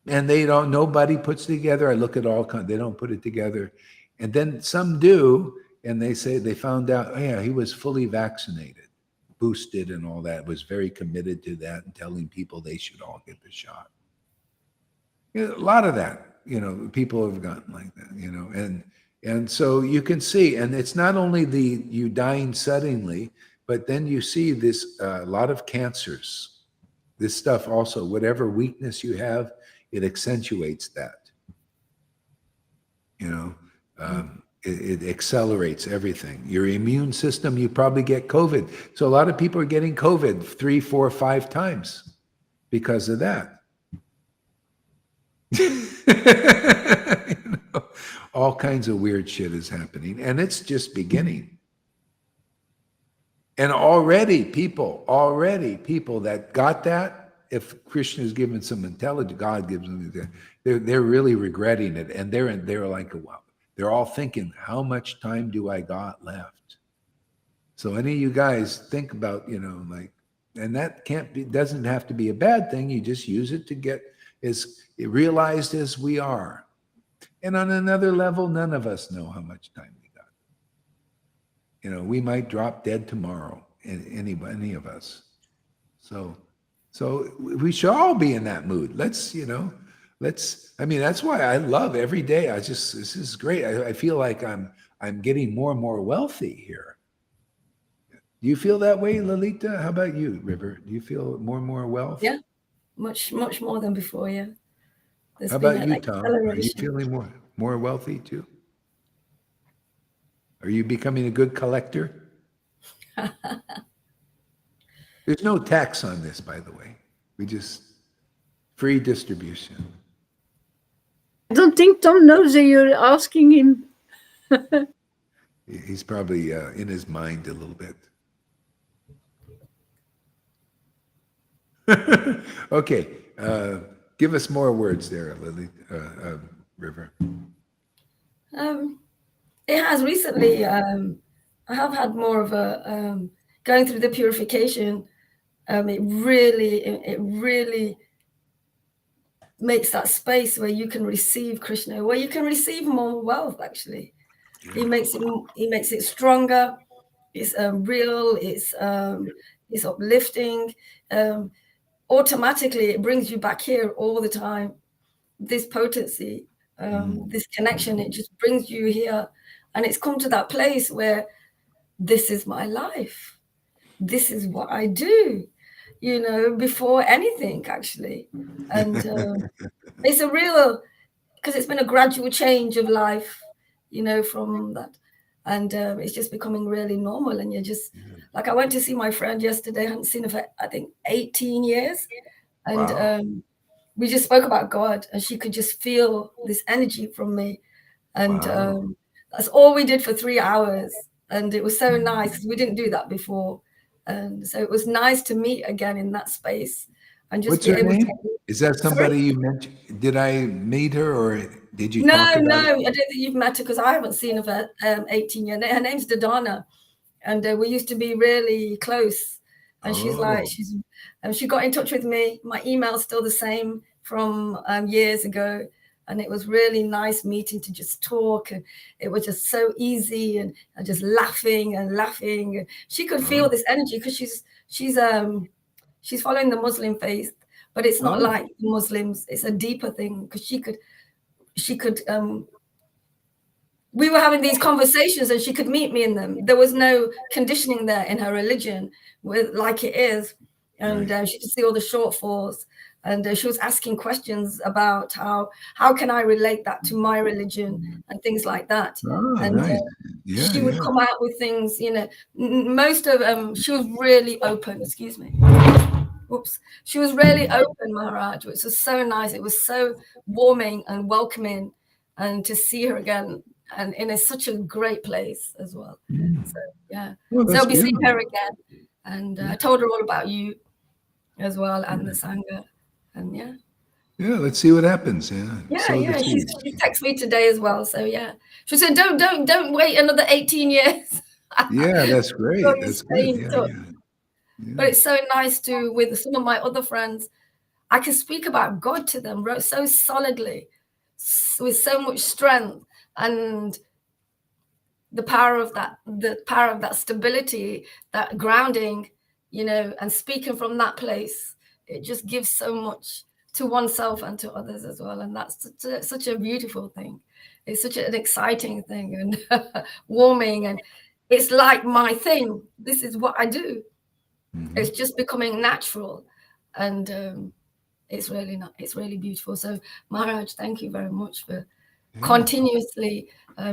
And nobody puts together. I look at they don't put it together. And then some do, and they say they found out, he was fully vaccinated, boosted and all that, was very committed to that and telling people they should all get the shot. A lot of that, people have gotten like that, and so you can see, and it's not only you dying suddenly, but then you see this, a lot of cancers, this stuff also, whatever weakness you have, it accentuates that, it accelerates everything. Your immune system, you probably get COVID. So a lot of people are getting COVID 3, 4, 5 times because of that. All kinds of weird shit is happening, and it's just beginning. And already people that got that, if Krishna is given some intelligence, God gives them, they're really regretting it, and they're like, wow. They're all thinking, how much time do I got left? So any of you guys think about, and that doesn't have to be a bad thing. You just use it to get, realized as we are. And on another level, none of us know how much time we got. You know, we might drop dead tomorrow, any of us. So we should all be in that mood. Let's, I mean, that's why I love every day. This is great. I feel like I'm getting more and more wealthy here. Do you feel that way, Lalita? How about you, River? Do you feel more and more wealth? Yeah, much more than before. Yeah. How about you, Tom? Are you feeling more wealthy too? Are you becoming a good collector? There's no tax on this, by the way. We just free distribution. I don't think Tom knows that you're asking him. He's probably in his mind a little bit. Okay, give us more words there, Lily, River. It has recently. I have had more of a going through the purification. It really makes that space where you can receive Krishna, where you can receive more wealth. Actually, he makes it stronger. It's real. It's uplifting. Automatically, it brings you back here all the time. This potency, this connection, it just brings you here, and it's come to that place where this is my life. This is what I do. Before anything, actually. And it's a real, because it's been a gradual change of life, from that. And it's just becoming really normal. And you're just, like, I went to see my friend yesterday. I hadn't seen her for, I think, 18 years. And Wow. we just spoke about God, and she could just feel this energy from me. And Wow. that's all we did for 3 hours. And it was so nice, because we didn't do that before. And so it was nice to meet again in that space and just What's be her able name? to. Is that somebody you mentioned? Did I meet her, or did you No, talk about I it? don't think you've met her, because I haven't seen her for 18 years. Her name's Dadana, and we used to be really close. And she's like, she got in touch with me. My email's still the same from years ago. And it was really nice meeting to just talk. And it was just so easy, and just laughing. And she could feel this energy, because she's following the Muslim faith, but it's not like the Muslims. It's a deeper thing, because she could we were having these conversations, and she could meet me in them. There was no conditioning there in her religion, like it is. And she could see all the shortfalls. And she was asking questions about how can I relate that to my religion and things like that. And Nice. she would come out with things, most of she was really open. Excuse me. Oops. She was really open, Maharaj, which was so nice. It was so warming and welcoming, and to see her again, and in such a great place as well. So yeah, so I'll be seeing her again. And I told her all about you as well, and the Sangha. And yeah, let's see what happens. She texted me today as well. So yeah, she said, don't wait another 18 years. Yeah, that's great. That's good. But it's so nice to, with some of my other friends, I can speak about God to them so solidly, with so much strength, and the power of that stability, that grounding, and speaking from that place. It just gives so much to oneself and to others as well. And that's such a beautiful thing. It's such an exciting thing, and warming. And it's like my thing. This is what I do. It's just becoming natural. And it's really beautiful. So Maharaj, thank you very much for continuously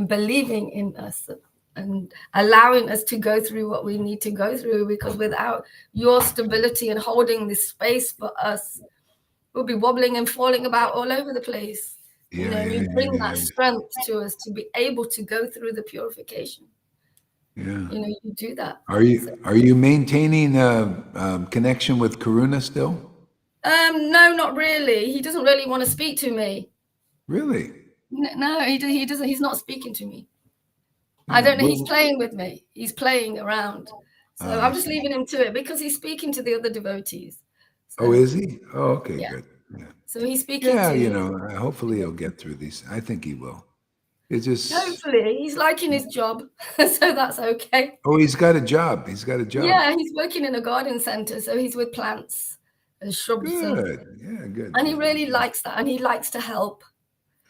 believing in us and allowing us to go through what we need to go through, because without your stability and holding this space for us, we'll be wobbling and falling about all over the place. You bring that strength to us to be able to go through the purification. You do that. Are you maintaining a connection with Karuna still? No, not really. He doesn't really want to speak to me. Really? No, he doesn't. He's not speaking to me. I don't know. He's playing with me. He's playing around. So I'm just leaving him to it, because he's speaking to the other devotees. So, is he? Oh, okay, good. Yeah. So he's speaking Yeah, to hopefully he'll get through these. I think he will. It's just, hopefully he's liking his job, so that's okay. oh, he's got a job. He's got a job. Yeah, he's working in a garden center, so he's with plants and shrubs. Good. Yeah, good. And he really likes that, and he likes to help.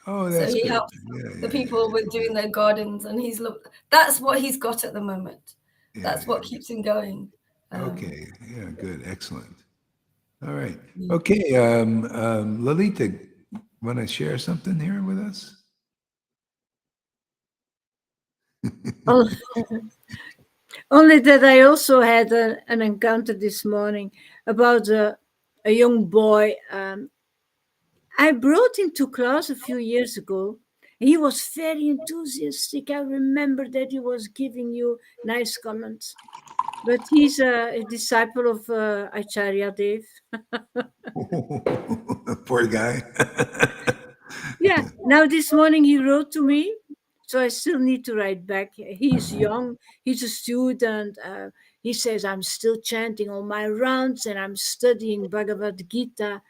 Oh, So that's he good. helps Yeah, the people with doing their gardens, and that's what he's got at the moment. yeah, That's what keeps him going. Okay. Yeah, good. Excellent. All right. Yeah. Okay. Lalita, want to share something here with us? Oh, only that I also had an encounter this morning about a young boy. I brought him to class a few years ago. He was very enthusiastic. I remember that he was giving you nice comments. But he's a disciple of Acharya Dev. Poor guy. Yeah. Now this morning he wrote to me, so I still need to write back. He's young. He's a student. He says I'm still chanting all my rounds and I'm studying Bhagavad Gita.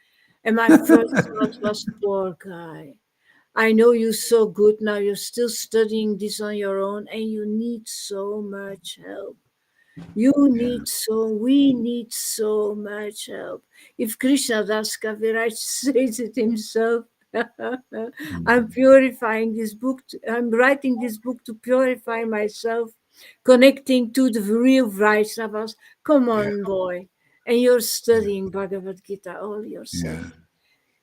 And my first thought was, poor guy. I know you're so good now. You're still studying this on your own, and you need so much help. We need so much help. If Krishna Das Kaviraj says it himself, I'm purifying this book. I'm writing this book to purify myself, connecting to the real Vaishnavas. Come on, boy. And you're studying Bhagavad Gita all yourself. Yeah.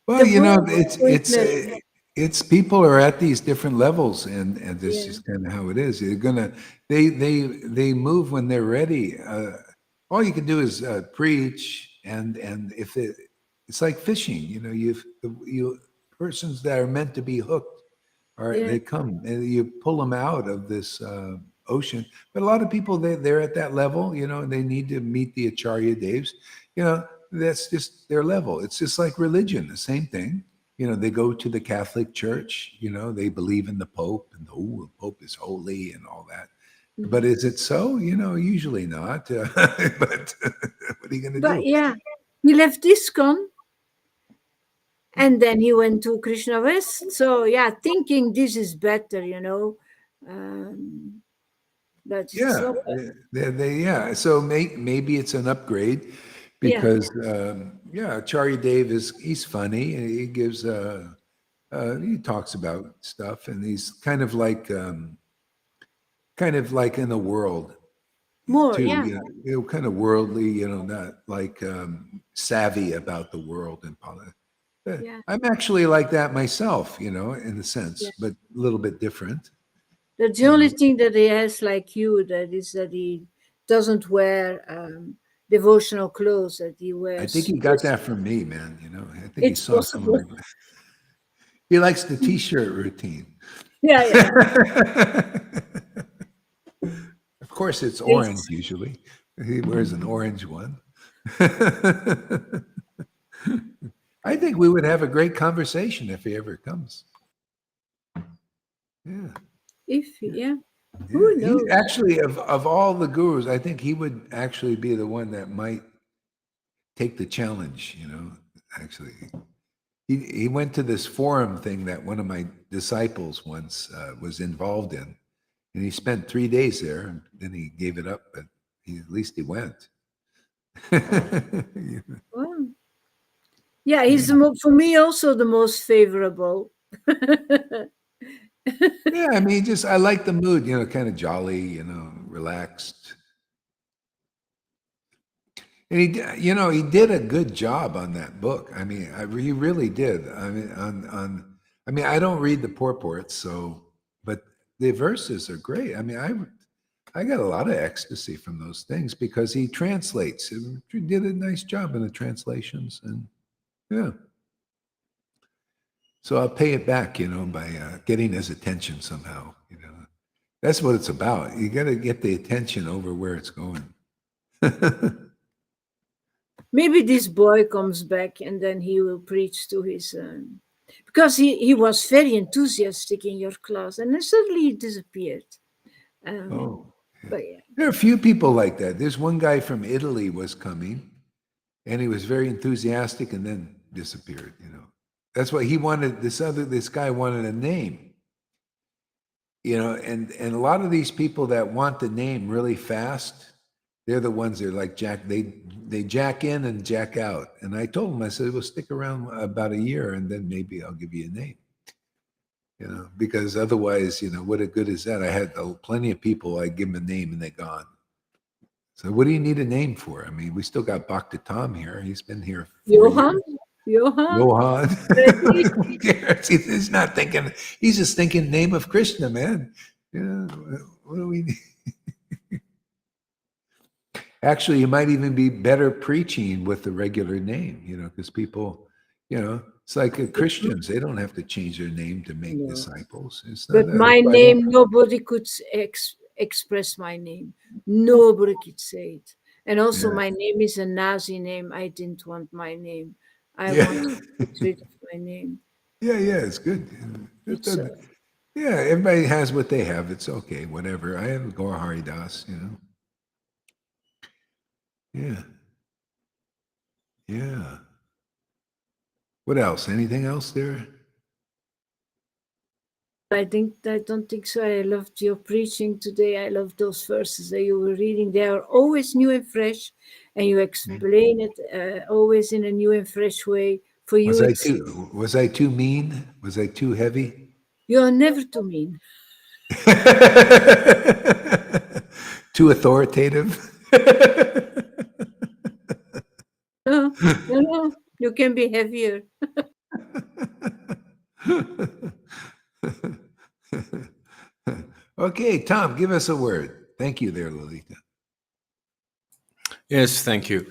Well, The book it's people are at these different levels, and this Yeah. is kind of how it is. They're gonna they move when they're ready. All you can do is preach, and if it's like fishing, you persons that are meant to be hooked they come and you pull them out of this ocean. But a lot of people they're at that level, and they need to meet the Acharya Devs. That's just their level. It's just like religion, the same thing. They go to the Catholic Church, they believe in the Pope and the Pope is holy and all that. But is it so? Usually not. But what are you going to do? But yeah, he left ISKCON and then he went to Krishna West. So yeah, thinking this is better, but it's not. Yeah. So maybe it's an upgrade because Acharya Dev he's funny and he gives he talks about stuff and he's kind of like in the world More, too, yeah. kind of worldly, not like savvy about the world and politics. Yeah. I'm actually like that myself, in a sense, but a little bit different. That's the only thing that he has like you, that he doesn't wear devotional clothes, that he wears. I think he got that from me, man. I think It's he saw some of my. He likes the T-shirt routine. Yeah. Of course, it's orange usually. He wears an orange one. I think we would have a great conversation if he ever comes. Yeah. Who knows? He, actually, of all the gurus, I think he would actually be the one that might take the challenge. Actually, he went to this forum thing that one of my disciples once was involved in, and he spent 3 days there, and then he gave it up. But at least he went. Wow. Yeah, he's for me also the most favorable. Yeah, I mean, I like the mood, kind of jolly, relaxed. And he did a good job on that book. I mean, he really did. I mean, I don't read the purports, but the verses are great. I mean, I got a lot of ecstasy from those things because he translates. He did a nice job in the translations, and yeah. So I'll pay it back, by getting his attention somehow. That's what it's about. You got to get the attention over where it's going. Maybe this boy comes back and then he will preach to his because he was very enthusiastic in your class and then suddenly he disappeared. But yeah. There are a few people like that. There's one guy from Italy was coming and he was very enthusiastic and then disappeared, That's why he wanted this guy wanted a name, and a lot of these people that want the name really fast, they're the ones that are like they jack in and jack out. And I told him, I said, well, stick around about a year and then maybe I'll give you a name, because otherwise, what a good is that? I had plenty of people, I give them a name and they're gone. So what do you need a name for? I mean, we still got Bhakti Tom here. He's been here 4 years. Johan. Who cares? He's not thinking, he's just thinking name of Krishna, man. What do we need? Actually, you might even be better preaching with the regular name, because people, it's like Christians, they don't have to change their name to make disciples. It's not, but my name, nobody could express my name. Nobody could say it. And also my name is a Nazi name. I didn't want my name. I want to get rid of my name. Yeah, it's good. Everybody has what they have. It's okay, whatever. I have Gaur Haridas, Yeah. What else? Anything else there? I don't think so. I loved your preaching today. I love those verses that you were reading. They are always new and fresh, and you explain it always in a new and fresh way. For you, was I too mean? Was I too heavy? You are never too mean. Too authoritative? No, you can be heavier. Okay, Tom, give us a word. Thank you there, Lalita. Yes, thank you.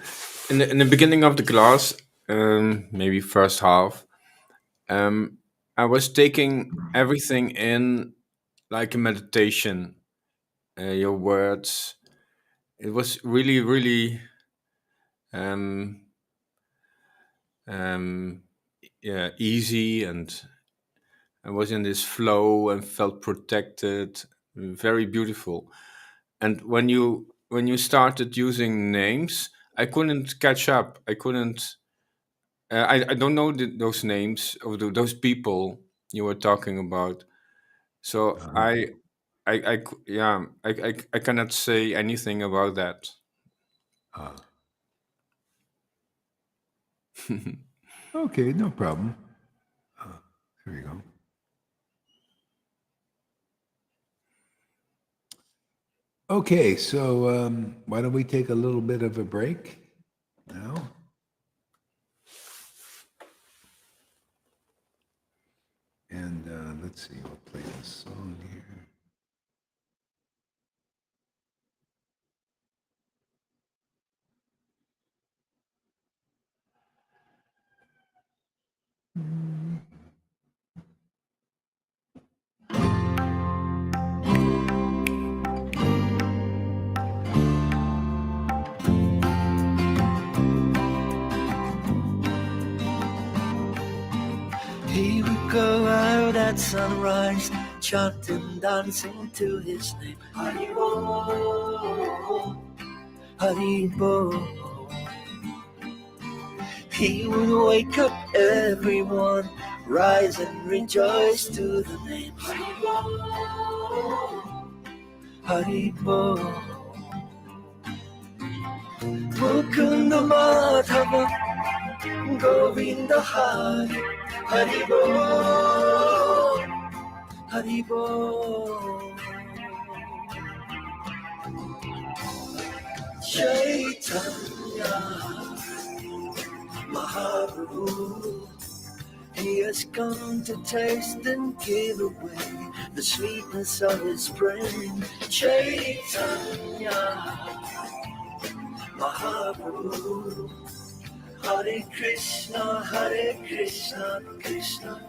In the beginning of the class, maybe first half, I was taking everything in like a meditation. Your words. It was really, really easy, and I was in this flow and felt protected. Very beautiful. And when you started using names, I couldn't catch up. I couldn't. I don't know those names of those people you were talking about. So I cannot say anything about that. Okay, no problem. There we go. Okay, so why don't we take a little bit of a break now? And let's see, we'll play this song here. He would go out at sunrise, chanting, dancing to his name. Haribo, Haribo. He would wake up everyone, rise and rejoice to the name. Haribo, Haribo. Mukunda Madhava, Govinda Hari, Haribo, Haribo. Chaitanya Mahaprabhu, he has come to taste and give away the sweetness of his praying. Chaitanya Mahaprabhu, Hare Krishna, Krishna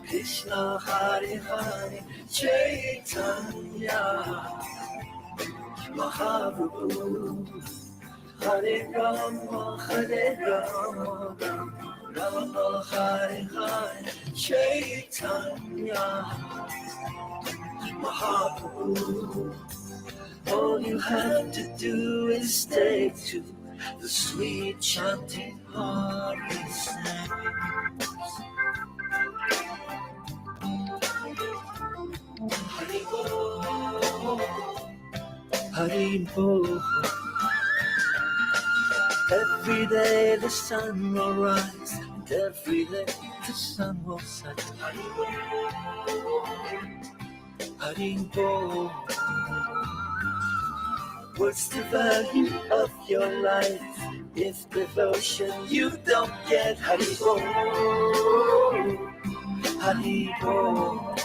Krishna, Hare Hare. Chaitanya Mahaprabhu, Hare Rama, Rama Hare Hare. Chaitanya Mahaprabhu, all you have to do is take to the sweet chanting Hari's name. Haribo. Every day the sun will rise, and every day the sun will set. Haribo. What's the value of your life if devotion you don't get? Haribo. Haribo.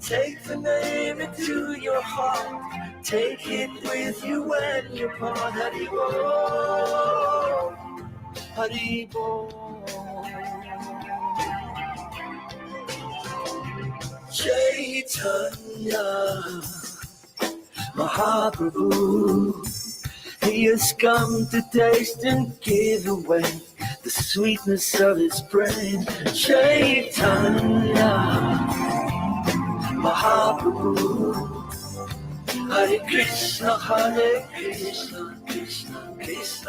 Take the name into your heart. Take it with you when you part. Haribo. Haribo. Caitanya Mahaprabhu, he has come to taste and give away the sweetness of his brain. Chaitanya Mahaprabhu, Hare Krishna, Krishna Krishna